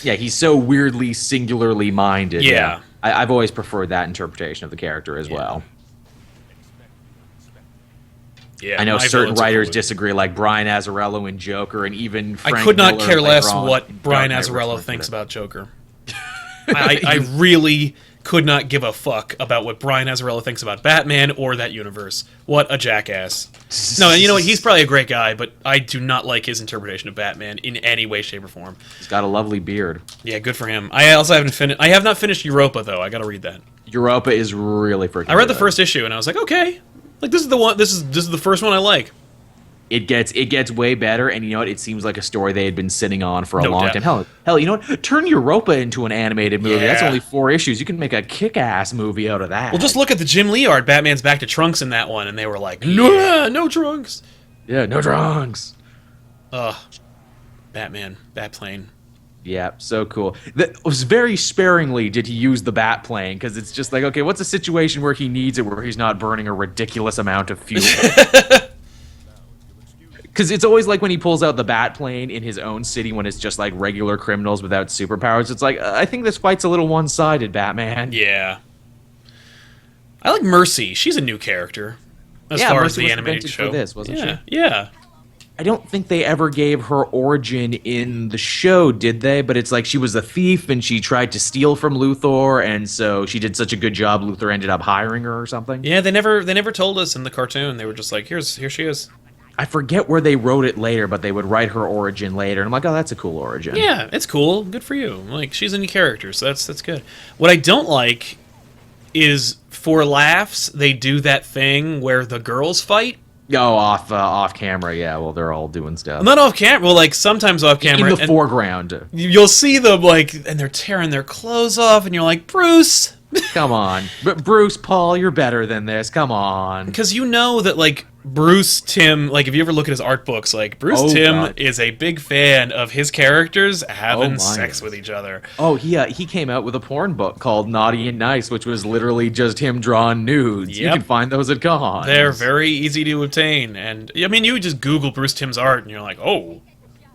yeah, he's so weirdly singularly minded. Yeah. I've always preferred that interpretation of the character as well. Yeah, I know certain writers disagree, like Brian Azzarello and Joker, and even Frank I could not Miller care less later on what Brian Dark Knight Azzarello Returns. thinks about Joker. I really could not give a fuck about what Brian Azzarello thinks about Batman or that universe. What a jackass. No, you know what? He's probably a great guy, but I do not like his interpretation of Batman in any way, shape, or form. He's got a lovely beard. Yeah, good for him. I also haven't finished. I have not finished Europa though. I got to read that. Europa is really freaking I read the good. first issue and I was like, okay, like this is the one. This is the first one I like. It gets way better, and you know what? It seems like a story they had been sitting on for a No long doubt. time. Hell, you know what? Turn Europa into an animated movie. That's Yeah. only 4 issues. You can make a kick-ass movie out of that. Well, just look at the Jim Lee art. Batman's back to Trunks in that one, and they were like, no Trunks. yeah, no drunks. Ugh. Batman, Batplane. Yeah, so cool. That was very sparingly did he use the bat plane, because it's just like, okay, what's a situation where he needs it, where he's not burning a ridiculous amount of fuel? Because it's always like when he pulls out the bat plane in his own city when it's just like regular criminals without superpowers. It's like, I think this fight's a little one-sided, Batman. Yeah. I like Mercy. She's a new character as far as Mercy the was animated invented show. for this, wasn't she? Yeah. I don't think they ever gave her origin in the show, did they? But it's like she was a thief and she tried to steal from Luthor, and so she did such a good job, Luthor ended up hiring her or something. Yeah, they never told us in the cartoon. They were just like, here she is. I forget where they wrote it later, but they would write her origin later, and I'm like, oh, that's a cool origin. Yeah, it's cool. Good for you. Like, she's a new character, so that's good. What I don't like is, for laughs, they do that thing where the girls fight. Oh, off camera, yeah. Well, they're all doing stuff. Not off camera. Well, like, sometimes off camera. In the foreground. You'll see them, like, and they're tearing their clothes off, and you're like, Bruce! Come on. Bruce, Paul, you're better than this. Come on. Because you know that, like, Bruce Timm, like, if you ever look at his art books, like, Bruce Timm is a big fan of his characters having sex with each other. Oh, he came out with a porn book called Naughty and Nice, which was literally just him drawing nudes. Yep. You can find those at Cons. They're very easy to obtain. And, I mean, you just Google Bruce Timm's art, and you're like, oh,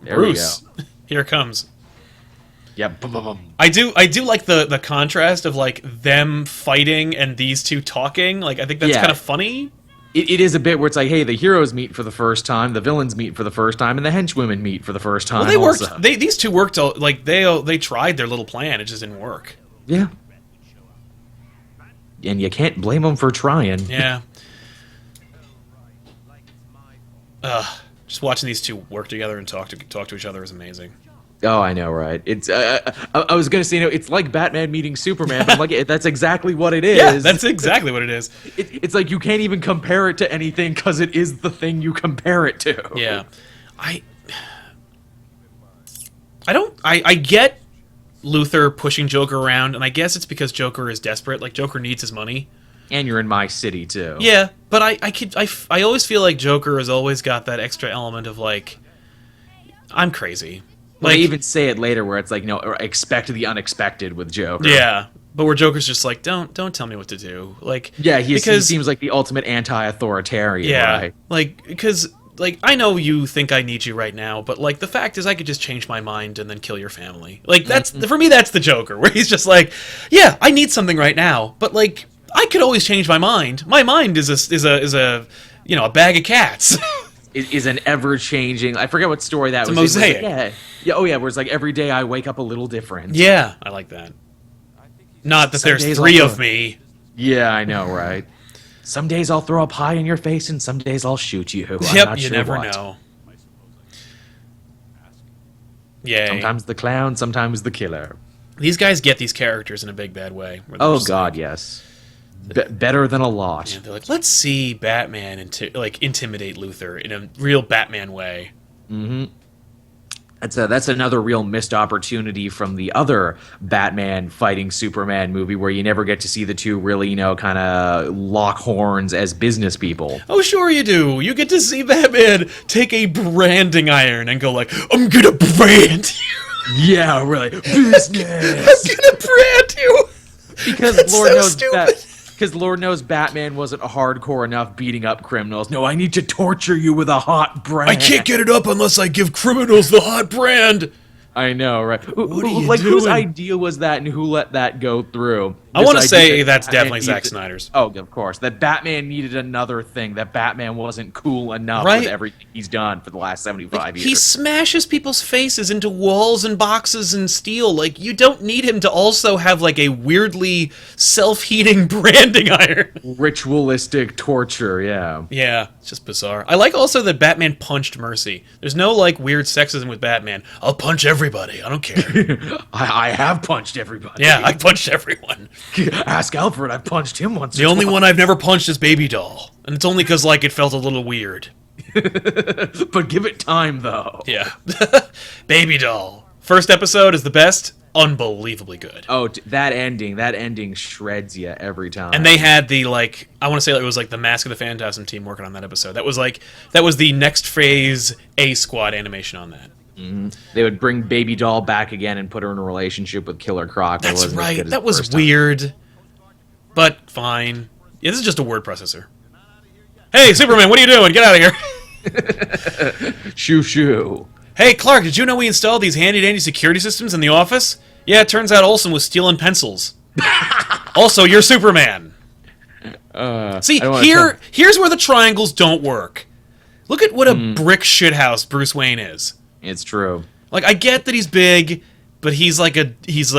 There Bruce. Here it comes. Yeah. I do like the contrast of, like, them fighting and these two talking. Like, I think that's kind of funny. It is a bit where it's like, hey, the heroes meet for the first time, the villains meet for the first time, and the henchwomen meet for the first time. Well, they worked. also. These two worked. Like they tried their little plan. It just didn't work. Yeah. And you can't blame them for trying. Yeah. Just watching these two work together and talk to each other is amazing. Oh, I know, right? It's. I was gonna say, it's like Batman meeting Superman, but like that's exactly what it is. Yeah, that's exactly what it is. It's like you can't even compare it to anything because it is the thing you compare it to. Yeah, I don't. I get Luthor pushing Joker around, and I guess it's because Joker is desperate. Like, Joker needs his money. And you're in my city too. Yeah, but I always feel like Joker has always got that extra element of, like, I'm crazy. Well, Like, they even say it later where it's like, expect the unexpected with Joker. yeah, but where Joker's just like, don't tell me what to do. Like, Yeah, he because seems like the ultimate anti-authoritarian, yeah, right? like, because, like, I know you think I need you right now, but, like, the fact is I could just change my mind and then kill your family. Like, that's for me, that's the Joker, where he's just like, yeah, I need something right now, but, like, I could always change my mind. My mind is a a bag of cats. Is an ever-changing. I forget what story that was. It's a mosaic. Like, yeah. Oh yeah. Where it's like every day I wake up a little different. Yeah, I like that. Not that there's 3 of me. Yeah, I know, right? Some days I'll throw a pie in your face, and some days I'll shoot you. Yep, you never know. Yeah. Sometimes the clown, sometimes the killer. These guys get these characters in a big bad way. Oh God, yes. Better than a lot. Yeah, they're like, let's see Batman intimidate Luthor in a real Batman way. Mm-hmm. That's another real missed opportunity from the other Batman fighting Superman movie, where you never get to see the two really, kind of lock horns as business people. Oh, sure you do. You get to see Batman take a branding iron and go like, I'm gonna brand you. Yeah, really. Business. I'm gonna brand you. Because That's Lord so knows stupid. Because Lord knows Batman wasn't hardcore enough beating up criminals. No, I need to torture you with a hot brand. I can't get it up unless I give criminals the hot brand. I know, right? What are you like, doing? Whose idea was that, and who let that go through? I want to say that's definitely Zack Snyder's. Oh, of course. That Batman needed another thing. That Batman wasn't cool enough with everything he's done for the last 75 years. He smashes people's faces into walls and boxes and steel. Like, you don't need him to also have, like, a weirdly self-heating branding iron. Ritualistic torture, yeah. Yeah, it's just bizarre. I like also that Batman punched Mercy. There's no, like, weird sexism with Batman. I'll punch everybody. I don't care. I have punched everybody. Yeah, I punched everyone. Ask Alfred, I've punched him once. The only one I've never punched is Baby Doll. And it's only because, like, it felt a little weird. But give it time, though. Yeah. Baby Doll. First episode is the best. Unbelievably good. Oh, that ending shreds you every time. And they had the, like, I want to say it was, like, the Mask of the Phantasm team working on that episode. That was the next phase A-Squad animation on that. Mm-hmm. They would bring Baby Doll back again and put her in a relationship with Killer Croc. That's right. That was weird. But fine. Yeah, this is just a word processor. Hey, Superman, what are you doing? Get out of here. Shoo shoo. Hey, Clark, did you know we installed these handy-dandy security systems in the office? Yeah, it turns out Olsen was stealing pencils. Also, you're Superman. See, here's where the triangles don't work. Look at what a brick shithouse Bruce Wayne is. It's true. Like, I get that he's big, but he's like he's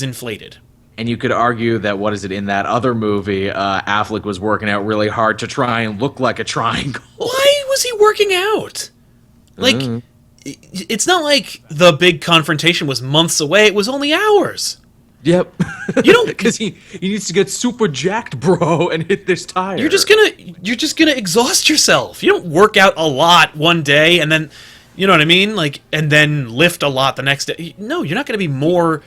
inflated. And you could argue that, in that other movie, Affleck was working out really hard to try and look like a triangle. Why was he working out? Like, it's not like the big confrontation was months away. It was only hours. Yep. You don't, because he needs to get super jacked, bro, and hit this tire. You're just gonna exhaust yourself. You don't work out a lot one day and then, you know what I mean? Like, and then lift a lot the next day. No, you're not gonna be more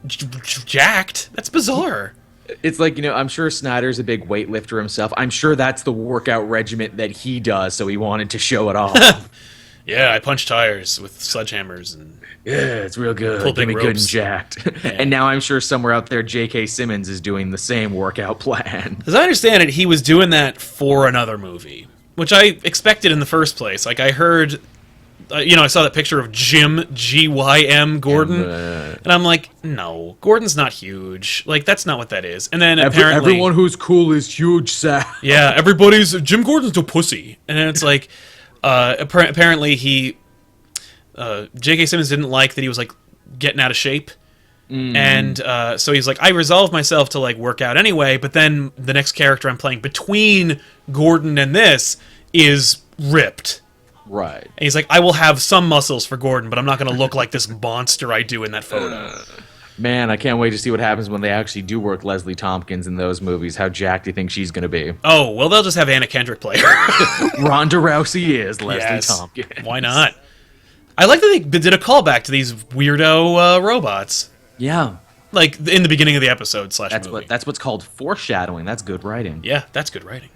jacked. That's bizarre. It's like, I'm sure Snyder's a big weightlifter himself. I'm sure that's the workout regimen that he does, so he wanted to show it off. Yeah, I punch tires with sledgehammers and it's real good. Get me good and jacked. Yeah. And now I'm sure somewhere out there, J.K. Simmons is doing the same workout plan. As I understand it, he was doing that for another movie, which I expected in the first place. Like, I heard, I saw that picture of Jim, G-Y-M, Gordon, and I'm like, no, Gordon's not huge. Like, that's not what that is. And then apparently... Everyone who's cool is huge, Sal. Yeah, Jim Gordon's a pussy. And then it's like... apparently J.K. Simmons didn't like that he was like getting out of shape, and so he's like, I resolved myself to like work out anyway. But then the next character I'm playing between Gordon and this is ripped, right? And he's like, I will have some muscles for Gordon, but I'm not going to look like this monster I do in that photo. Man, I can't wait to see what happens when they actually do work Leslie Tompkins in those movies. How jacked do you think she's going to be? Oh, well, they'll just have Anna Kendrick play her. Ronda Rousey is Leslie Tompkins. Why not? I like that they did a callback to these weirdo robots. Yeah. Like, in the beginning of the episode / movie. That's what's called foreshadowing. That's good writing. Yeah, that's good writing.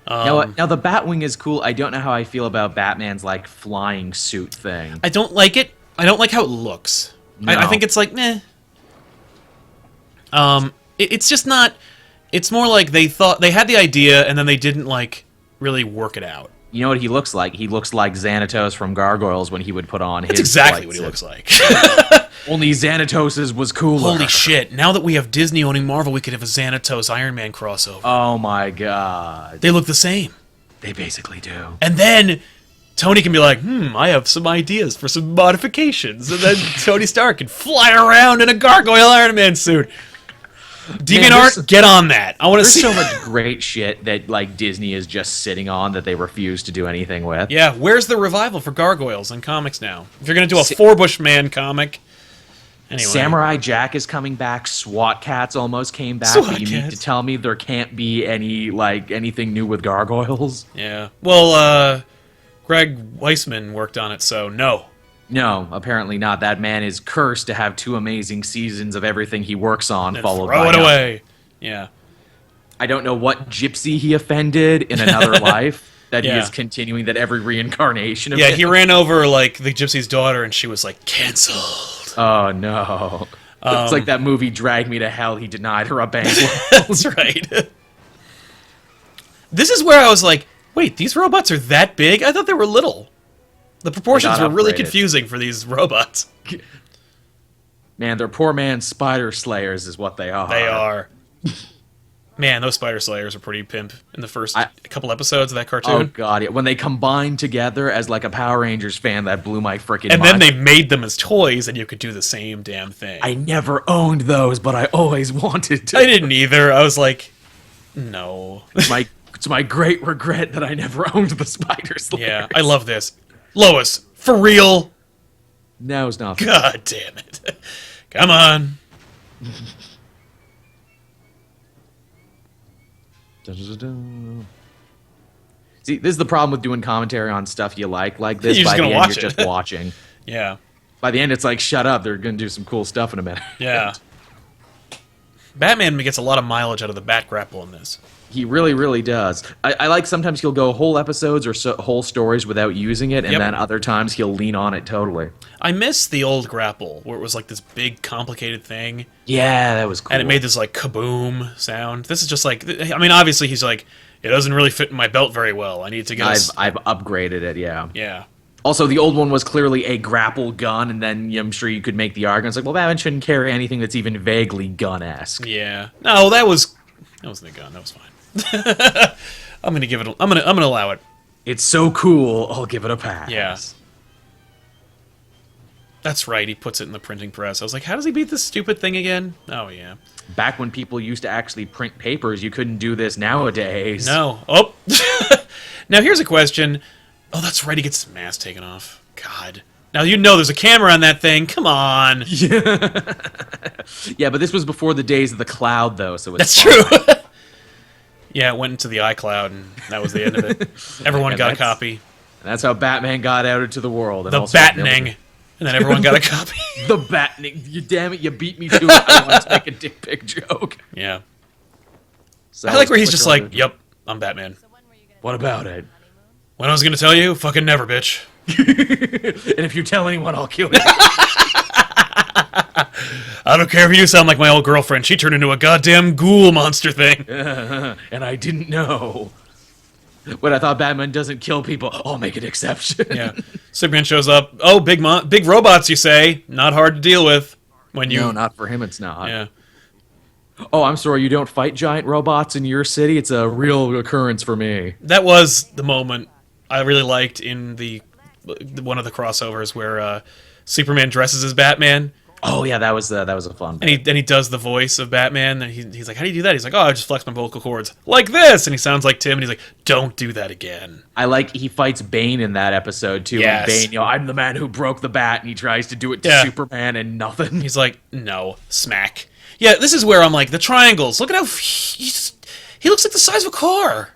Now the Batwing is cool. I don't know how I feel about Batman's, like, flying suit thing. I don't like it. I don't like how it looks. No. I think it's like, meh. It's just not... It's more like they thought... They had the idea, and then they didn't, like, really work it out. You know what he looks like? He looks like Xanatos from Gargoyles when he would put on his... That's exactly what he looks like. Only Xanatos's was cooler. Holy shit! Now that we have Disney owning Marvel, we could have a Xanatos Iron Man crossover. Oh my god. They look the same. They basically do. And then Tony can be like, I have some ideas for some modifications. And then Tony Stark can fly around in a gargoyle Iron Man suit. DeviantArt, get on that. I want to see so much great shit that like Disney is just sitting on that they refuse to do anything with. Yeah, where's the revival for gargoyles in comics now? If you're going to do a Four-Bush Man comic... Anyway. Samurai Jack is coming back. SWAT Cats almost came back. SWAT but you need Cats. to tell me there can't be any like anything new with gargoyles. Yeah. Well, Greg Weisman worked on it, so no. No, apparently not. That man is cursed to have 2 amazing seasons of everything he works on, And followed throw by it nothing. away. Yeah. I don't know what gypsy he offended in another life that he Yeah. is continuing that every reincarnation of Yeah, him. he ran over like the gypsy's daughter, and she was like canceled. Oh no. It's like that movie Drag Me to Hell. He denied her a bank loan. That's right. This is where I was like, wait, these robots are that big? I thought they were little. The proportions They were got really upgraded. confusing for these robots. Man, they're poor man's spider slayers is what they are. They are. Man, those Spider Slayers are pretty pimp in the first couple episodes of that Oh cartoon. god, yeah. When they combined together as like a Power Rangers fan, that blew my freaking And mind. then they made them as toys, and you could do the same damn thing. I never owned those, but I always wanted to. I didn't either. I was like, no. It's my great regret that I never owned the Spider Slayers. Yeah, I love this. Lois, for real? Now's not. God damn it. Come on. See, this is the problem with doing commentary on stuff you like this. You're just By gonna the end, watch you're it. just watching. Yeah. By the end, it's like, shut up. They're gonna do some cool stuff in a minute. Yeah. Batman gets a lot of mileage out of the bat grapple in this. He really, really does. I like sometimes he'll go whole episodes or whole stories without using it, and Yep. then other times he'll lean on it totally. I miss the old grapple, where it was like this big, complicated thing, Yeah, that was cool. and it made this like kaboom sound. This is just like, I mean, obviously he's like, it doesn't really fit in my belt very well. I need to get I've upgraded it, yeah. Yeah. Also, the old one was clearly a grapple gun, and then I'm sure you could make the argument, it's like, well, Batman shouldn't carry anything that's even vaguely gun-esque. Yeah. No, that wasn't a gun. That was fine. I'm gonna give it. I'm gonna allow it. It's so cool, I'll give it a pass. Yeah. That's right. He puts it in the printing press. I was like, how does he beat this stupid thing again? Oh yeah. Back when people used to actually print papers, you couldn't do this nowadays. No. Oh. Now here's a question. Oh, that's right. He gets his mask taken off. God. Now you know there's a camera on that thing. Come on. Yeah, but this was before the days of the cloud, though, so it's That's fine. true. Yeah, it went into the iCloud, and that was the end of it. Everyone And got a that's- copy. And that's how Batman got out into the world. And The also Batning. And then everyone got a copy. The Batning. You damn it, you beat me to it. I wanted to make a dick pic joke. Yeah. So I like where he's click just on like, it. yep, I'm Batman. What about it? When I was gonna tell you, fucking never, bitch. And if you tell anyone, I'll kill you. I don't care if you sound like my old girlfriend. She turned into a goddamn ghoul monster thing. And I didn't know. When I thought Batman doesn't kill people, I'll make an exception. Yeah. Superman shows up. Oh, big robots, you say? Not hard to deal with. When you No, not for him, it's not. yeah. Oh, I'm sorry, you don't fight giant robots in your city? It's a real occurrence for me. That was the moment I really liked in the one of the crossovers where Superman dresses as Batman. Oh yeah, that was a fun bit. And he does the voice of Batman, and he's like, how do you do that? He's like, oh, I just flex my vocal cords. Like this! And he sounds like Tim, and he's like, don't do that again. I like he fights Bane in that episode too. Yes. And Bane, I'm the man who broke the bat, and he tries to do it to Yeah. Superman and nothing. He's like, no, smack. Yeah, this is where I'm like, the triangles. Look at how he looks like the size of a car.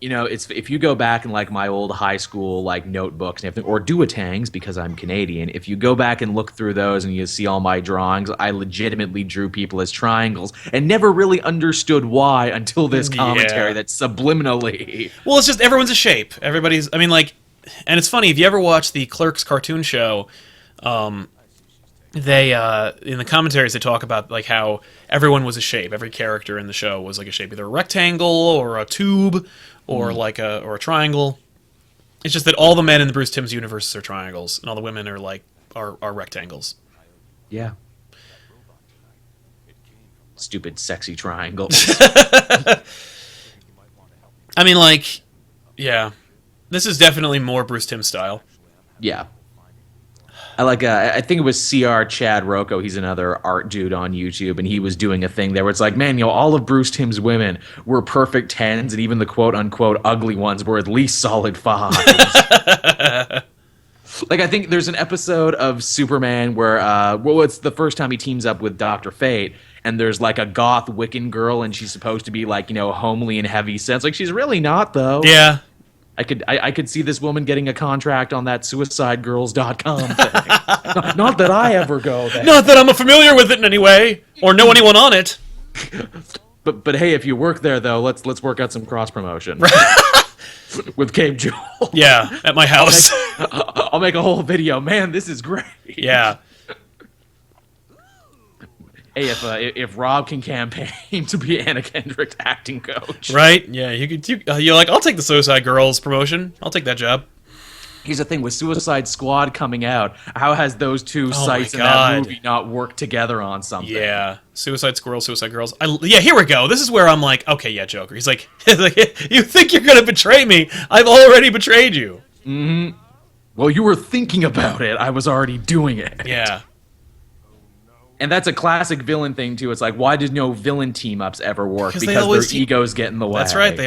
You know, it's if you go back in like my old high school like notebooks and everything, or Duotangs because I'm Canadian. If you go back and look through those and you see all my drawings, I legitimately drew people as triangles and never really understood why until this commentary Yeah. that subliminally. Well, it's just everyone's a shape. Everybody's. I mean, like, and it's funny if you ever watch the Clerks cartoon show. They in the commentaries they talk about like how everyone was a shape. Every character in the show was like a shape, either a rectangle or a tube or like a triangle. It's just that all the men in the Bruce Timm's universe are triangles, and all the women are like are rectangles. Yeah. Stupid sexy triangles. I mean, like, yeah. This is definitely more Bruce Timm style. Yeah. I think it was CR Chad Rocco. He's another art dude on YouTube, and he was doing a thing there where it's like, man, all of Bruce Timm's women were perfect 10s, and even the quote unquote ugly ones were at least solid 5s. Like, I think there's an episode of Superman where, it's the first time he teams up with Dr. Fate, and there's like a goth Wiccan girl, and she's supposed to be like, homely and heavy sense. Like, she's really not, though. Yeah. I could see this woman getting a contract on that suicidegirls.com thing. Not that I ever go there. Not that I'm familiar with it in any way, or know anyone on it. But hey, if you work there, though, let's work out some cross promotion. With Cape Jewel. Yeah, at my house. I'll make a whole video. Man, this is great. Yeah. Hey, if Rob can campaign to be Anna Kendrick's acting coach, right? Yeah, you're like, I'll take the Suicide Girls promotion. I'll take that job. Here's the thing with Suicide Squad coming out. How has those two sites in that movie not worked together on something? Yeah, Suicide Squirrel, Suicide Girls. Yeah, here we go. This is where I'm like, okay, yeah, Joker. He's like, you think you're gonna betray me? I've already betrayed you. Mm-hmm. Well, you were thinking about it. I was already doing it. Yeah. And that's a classic villain thing, too. It's like, why did no villain team-ups ever work? Because their egos get in the way. That's right.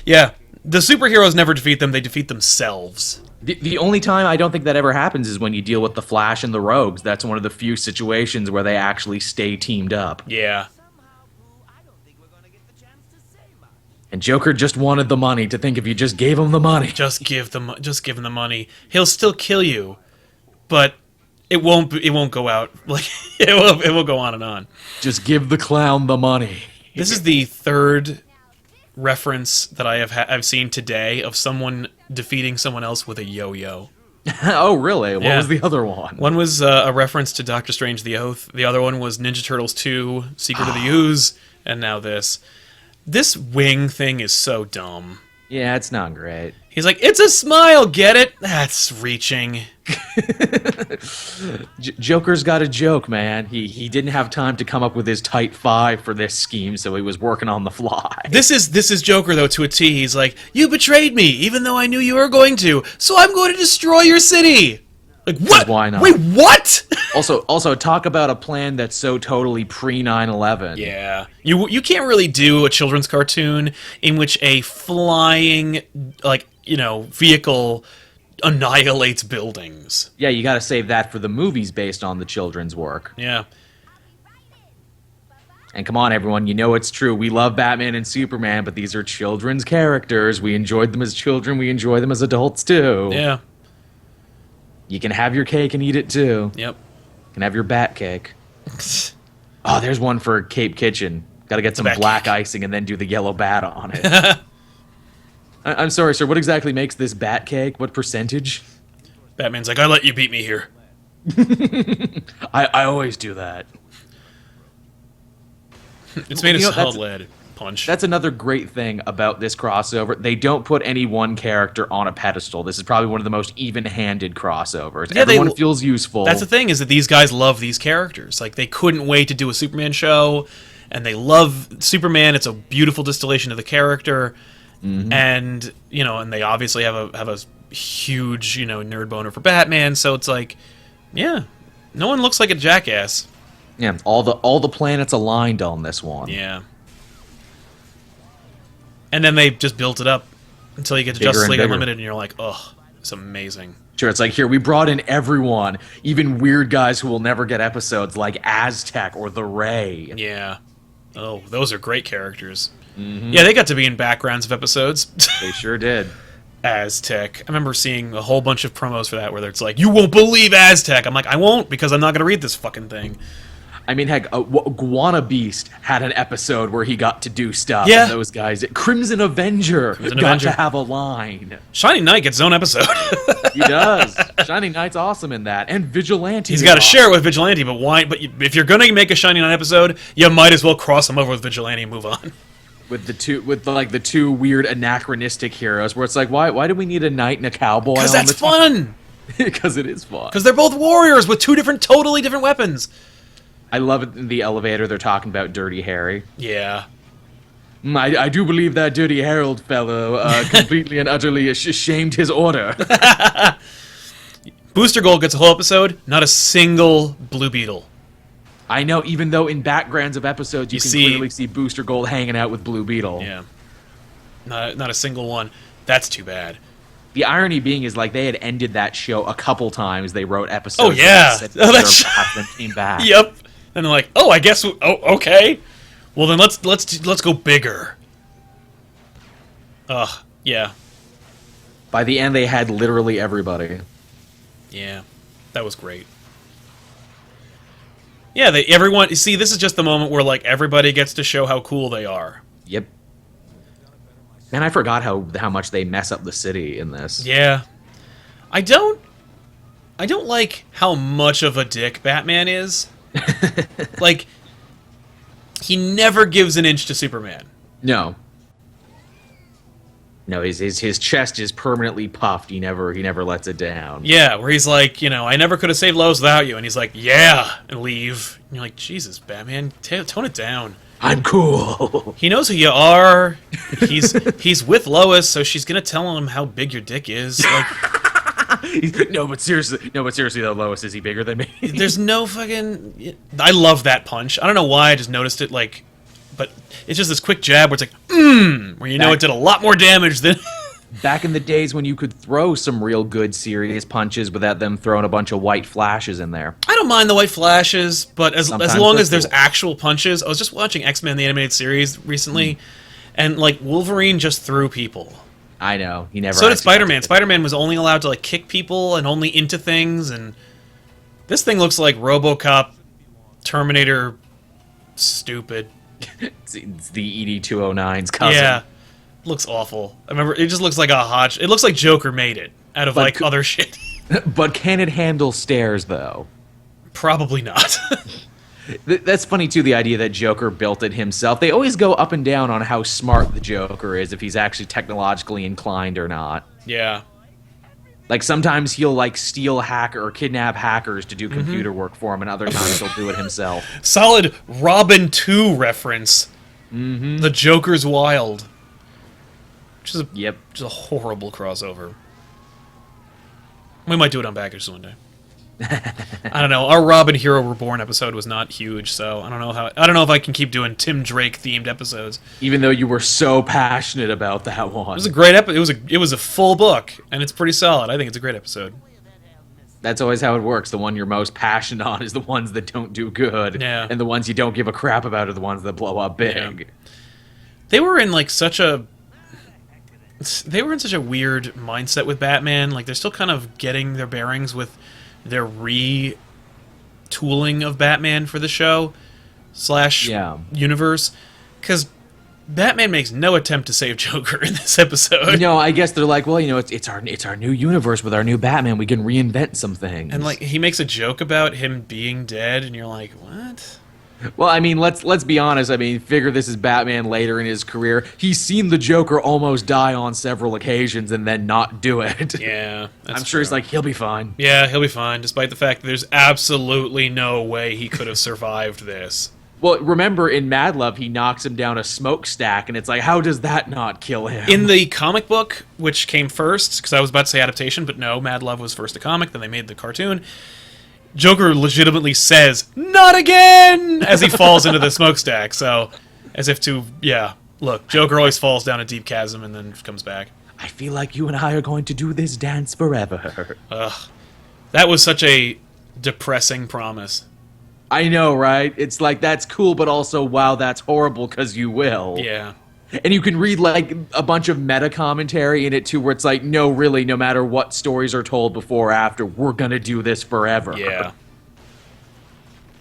Yeah. The superheroes never defeat them. They defeat themselves. The only time I don't think that ever happens is when you deal with the Flash and the Rogues. That's one of the few situations where they actually stay teamed up. Yeah. And Joker just wanted the money to think if you just gave him the money. Just give him the money. He'll still kill you, but it won't go out like it will go on and on. Just give the clown the money. This is the third reference that I've seen today of someone defeating someone else with a yo-yo. Oh, really? What was the other one? One was a reference to Doctor Strange: The Oath. The other one was Ninja Turtles 2: Secret of the Ooze, and now this. This wing thing is so dumb. Yeah, it's not great. He's like, it's a smile, get it? That's reaching. Joker's got a joke, man. He didn't have time to come up with his tight 5 for this scheme, so he was working on the fly. This is Joker, though, to a T. He's like, you betrayed me, even though I knew you were going to, so I'm going to destroy your city. Like, what? Why not? Wait, what? Also, talk about a plan that's so totally pre-9/11. Yeah. You can't really do a children's cartoon in which a flying, vehicle annihilates buildings. Yeah, you gotta save that for the movies based on the children's work. Yeah. And come on, everyone, you know it's true. We love Batman and Superman, but these are children's characters. We enjoyed them as children. We enjoy them as adults, too. Yeah. You can have your cake and eat it, too. Yep. You can have your bat cake. Oh, there's one for Cape Kitchen. Gotta get some black icing and then do the yellow bat on it. I'm sorry, sir. What exactly makes this bat cake? What percentage? Batman's like, I let you beat me here. I always do that. It's made of solid lead. Punch. That's another great thing about this crossover. They don't put any one character on a pedestal. This is probably one of the most even-handed crossovers. Yeah, everyone feels useful. That's the thing, is that these guys love these characters. Like, they couldn't wait to do a Superman show, and they love Superman. It's a beautiful distillation of the character. Mm-hmm. And, and they obviously have a huge, nerd boner for Batman, so it's like, yeah, no one looks like a jackass. Yeah, all the planets aligned on this one. Yeah. And then they just built it up until you get to Justice League Unlimited, and you're like, ugh, it's amazing. Sure, it's like, here, we brought in everyone, even weird guys who will never get episodes, like Aztec or the Ray. Yeah. Oh, those are great characters. Mm-hmm. Yeah, they got to be in backgrounds of episodes. They sure did. Aztec. I remember seeing a whole bunch of promos for that where it's like, you won't believe Aztec. I'm like, I won't, because I'm not going to read this fucking thing. I mean, heck, Guana Beast had an episode where he got to do stuff. Yeah. And those guys. Crimson Avenger got to have a line. Shining Knight gets his own episode. He does. Shining Knight's awesome in that. And Vigilante. He's got to share it with Vigilante, but why? But if you're going to make a Shining Knight episode, you might as well cross him over with Vigilante and move on. With the two weird anachronistic heroes, where it's like, why do we need a knight and a cowboy? Because that's fun. Because it is fun. Because they're both warriors with two totally different weapons. I love it in the elevator. They're talking about Dirty Harry. Yeah. I do believe that Dirty Harold fellow completely and utterly shamed his order. Booster Gold gets a whole episode, not a single Blue Beetle. I know, even though in backgrounds of episodes you can clearly see Booster Gold hanging out with Blue Beetle. Yeah. Not a single one. That's too bad. The irony being is, like, they had ended that show a couple times. They wrote episodes. Oh, yeah. Then came back. Yep. And they're like, oh, I guess, okay. Well, then let's go bigger. Ugh, yeah. By the end, they had literally everybody. Yeah, that was great. Yeah, everyone. See, this is just the moment where like everybody gets to show how cool they are. Yep. Man, I forgot how much they mess up the city in this. Yeah, I don't like how much of a dick Batman is. Like, he never gives an inch to Superman. No. No, his chest is permanently puffed. He never lets it down. Yeah, where he's like, I never could have saved Lois without you, and he's like, yeah, and leave. And you're like, Jesus, Batman, tone it down. I'm cool. He knows who you are. He's with Lois, so she's gonna tell him how big your dick is. Like, no, but seriously though, Lois, is he bigger than me? There's no fucking. I love that punch. I don't know why. I just noticed it. Like, but it's just this quick jab where it's like, where it did a lot more damage than. Back in the days when you could throw some real good, serious punches without them throwing a bunch of white flashes in there. I don't mind the white flashes, but as long as there's actual punches. I was just watching X-Men the Animated Series recently, and like Wolverine just threw people. I know, he never. So did Spider-Man. Spider-Man was only allowed to like kick people and only into things, and this thing looks like RoboCop, Terminator, stupid. It's the ED-209's cousin. Yeah. Looks awful. I remember it just looks like it looks like Joker made it out of like other shit. But can it handle stairs though? Probably not. That's funny too, the idea that Joker built it himself. They always go up and down on how smart the Joker is, if he's actually technologically inclined or not. Yeah. Like sometimes he'll like steal or kidnap hackers to do computer work for him, and other times he'll do it himself. Solid Robin 2 reference. The Joker's Wild. Which is a horrible crossover. We might do it on Baggage one day. I don't know. Our Robin Hero Reborn episode was not huge, so I don't know if I can keep doing Tim Drake themed episodes. Even though you were so passionate about that one. It was a great episode. It was a full book, and it's pretty solid. I think it's a great episode. That's always how it works. The one you're most passionate on is the ones that don't do good. Yeah. And the ones you don't give a crap about are the ones that blow up big. Yeah. They were in such a weird mindset with Batman. Like, they're still kind of getting their bearings with their retooling of Batman for the show / universe. Because Batman makes no attempt to save Joker in this episode. No, I guess they're like, well, it's our new universe with our new Batman. We can reinvent some things. And like, he makes a joke about him being dead, and you're like, what? Well, I mean, let's be honest. I mean, figure this is Batman later in his career. He's seen the Joker almost die on several occasions and then not do it. Yeah, I'm sure he's like, he'll be fine. Yeah, he'll be fine, despite the fact that there's absolutely no way he could have survived this. Well, remember in Mad Love, he knocks him down a smokestack, and it's like, how does that not kill him? In the comic book, which came first, because I was about to say adaptation, but no, Mad Love was first a comic, then they made the cartoon. Joker legitimately says, "Not again!" as he falls into the smokestack. So, as if to, look, Joker always falls down a deep chasm and then comes back. I feel like you and I are going to do this dance forever. Ugh. That was such a depressing promise. I know, right? It's like, that's cool, but also, wow, that's horrible, because you will. Yeah. And you can read, like, a bunch of meta-commentary in it, too, where it's like, no, really, no matter what stories are told before or after, we're gonna do this forever. Yeah.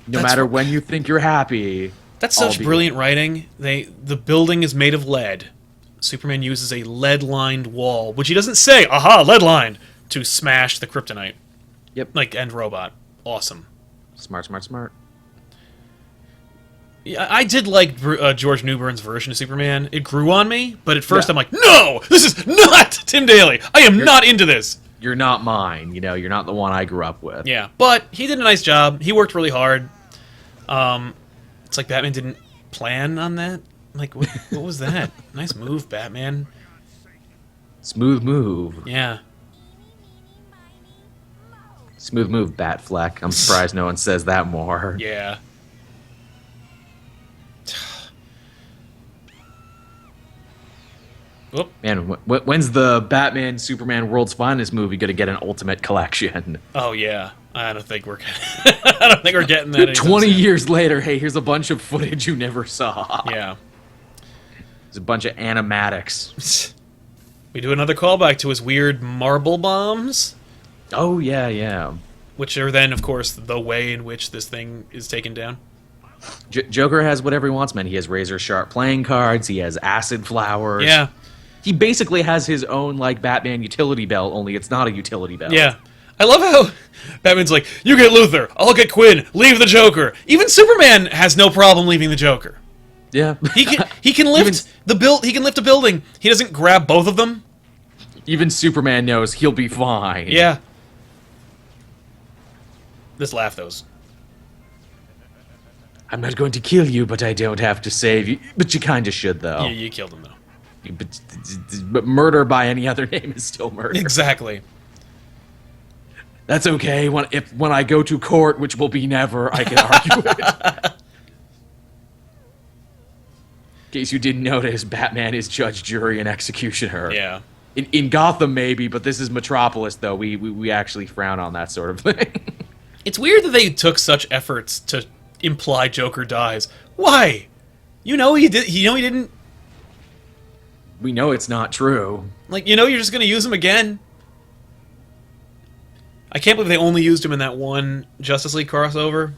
No matter when you think you're happy. That's such brilliant writing. The building is made of lead. Superman uses a lead-lined wall, which he doesn't say, aha, lead-lined, to smash the kryptonite. Yep. Like, end robot. Awesome. Smart. Yeah, I did like George Newbern's version of Superman. It grew on me, but at first I'm like, no! This is not Tim Daly! I am not into this! You're not mine. You're not the one I grew up with. Yeah, but he did a nice job. He worked really hard. It's like Batman didn't plan on that. Like, what was that? Nice move, Batman. Smooth move. Yeah. Smooth move, Batfleck. I'm surprised no one says that more. Yeah. Whoop. Man, when's the Batman Superman World's Finest movie going to get an Ultimate Collection? Oh yeah, I don't think we're getting that. 20 years later, hey, here's a bunch of footage you never saw. Yeah. There's a bunch of animatics. We do another callback to his weird marble bombs. Oh yeah. Which are then, of course, the way in which this thing is taken down. Joker has whatever he wants, man. He has razor sharp playing cards. He has acid flowers. Yeah. He basically has his own, like, Batman utility belt, only it's not a utility belt. Yeah. I love how Batman's like, you get Luthor, I'll get Quinn, leave the Joker. Even Superman has no problem leaving the Joker. Yeah. He can lift he can lift a building. He doesn't grab both of them. Even Superman knows he'll be fine. Yeah. This laugh, though, is... I'm not going to kill you, but I don't have to save you. But you kind of should, though. Yeah, you killed him, though. But murder by any other name is still murder. Exactly. That's okay. When I go to court, which will be never, I can argue it. In case you didn't notice, Batman is judge, jury, and executioner. Yeah. In Gotham, maybe, but this is Metropolis, though. We actually frown on that sort of thing. It's weird that they took such efforts to imply Joker dies. Why? You know he did. You know he didn't. We know it's not true. Like, you're just gonna use him again. I can't believe they only used him in that one Justice League crossover.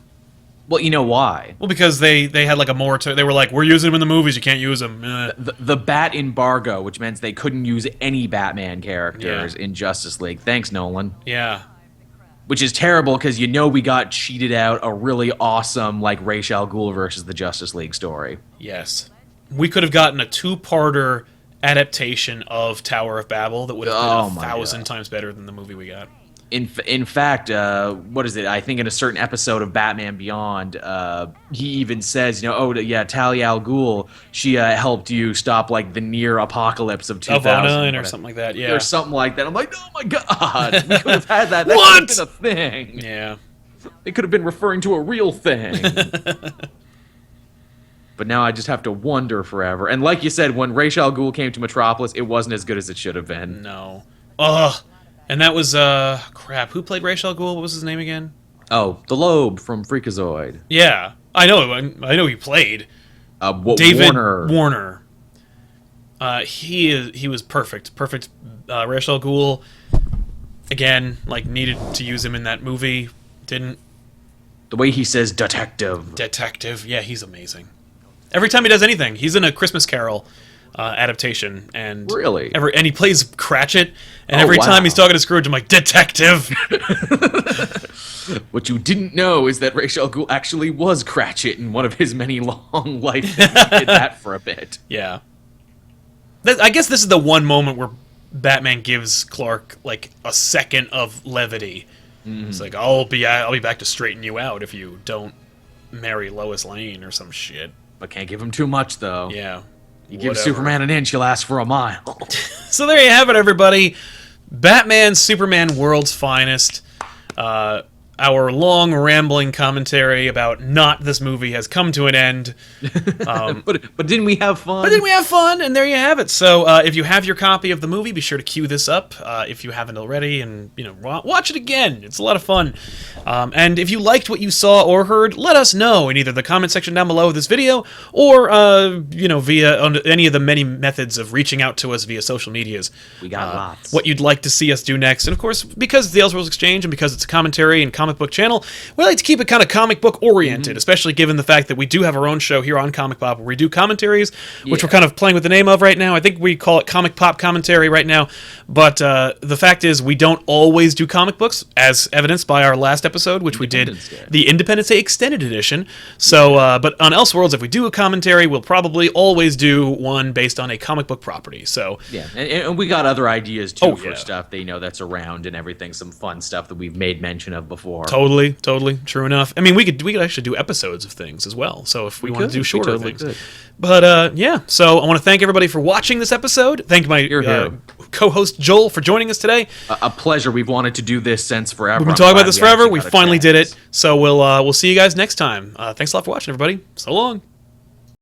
Well, you know why? Well, because they had like a moratorium. They were like, we're using him in the movies. You can't use him. The Bat embargo, which meant they couldn't use any Batman characters in Justice League. Thanks, Nolan. Yeah. Which is terrible because we got cheated out a really awesome like Ra's al Ghul versus the Justice League story. Yes. We could have gotten a two-parter adaptation of Tower of Babel that would have been 1,000 times better than the movie we got. In fact, what is it? I think in a certain episode of Batman Beyond, he even says, Talia al Ghul, she helped you stop like the near apocalypse of 2009 or something like that. Yeah, or something like that. I'm like, oh my god, we could have had that. That What? could have been a thing. Yeah, it could have been referring to a real thing. But now I just have to wonder forever. And like you said, when Ra's al Ghul came to Metropolis, it wasn't as good as it should have been. No. Ugh. And that was, crap. Who played Ra's al Ghul? What was his name again? Oh, the Loeb from Freakazoid. Yeah. I know he played. David Warner. He was perfect. Perfect. Ra's al Ghul, again, like, needed to use him in that movie. Didn't. The way he says detective. Detective. Yeah, he's amazing. Every time he does anything, he's in a Christmas Carol adaptation, and really, and he plays Cratchit, and every time he's talking to Scrooge, I'm like, detective. What you didn't know is that Ra's al Ghul actually was Cratchit in one of his many long life things. He did that for a bit. Yeah, I guess this is the one moment where Batman gives Clark like a second of levity. It's like, I'll be back to straighten you out if you don't marry Lois Lane or some shit. But can't give him too much, though. Yeah. You give Superman an inch, he'll ask for a mile. So there you have it, everybody. Batman, Superman, World's Finest. Our long, rambling commentary about not this movie has come to an end. But didn't we have fun? But didn't we have fun? And there you have it. So if you have your copy of the movie, be sure to queue this up if you haven't already, and watch it again. It's a lot of fun. And if you liked what you saw or heard, let us know in either the comment section down below of this video, or via any of the many methods of reaching out to us via social medias. We got lots. What you'd like to see us do next, and of course, because the Elseworlds Exchange and because it's a commentary and comic book channel. We like to keep it kind of comic book oriented, especially given the fact that we do have our own show here on Comic Pop where we do commentaries, which we're kind of playing with the name of right now. I think we call it Comic Pop Commentary right now. But the fact is, we don't always do comic books, as evidenced by our last episode, which we did the Independence Day Extended Edition. So, but on Elseworlds, if we do a commentary, we'll probably always do one based on a comic book property. So yeah, and we got other ideas too for stuff that that's around and everything. Some fun stuff that we've made mention of before. Totally, true enough. I mean, we could actually do episodes of things as well. So if we want to do shorter things, but yeah. So I want to thank everybody for watching this episode. Thank my co-host Joel for joining us today. A pleasure. We've wanted to do this since forever. We've been talking about this forever. We finally did it. So we'll see you guys next time. Thanks a lot for watching, everybody. So long.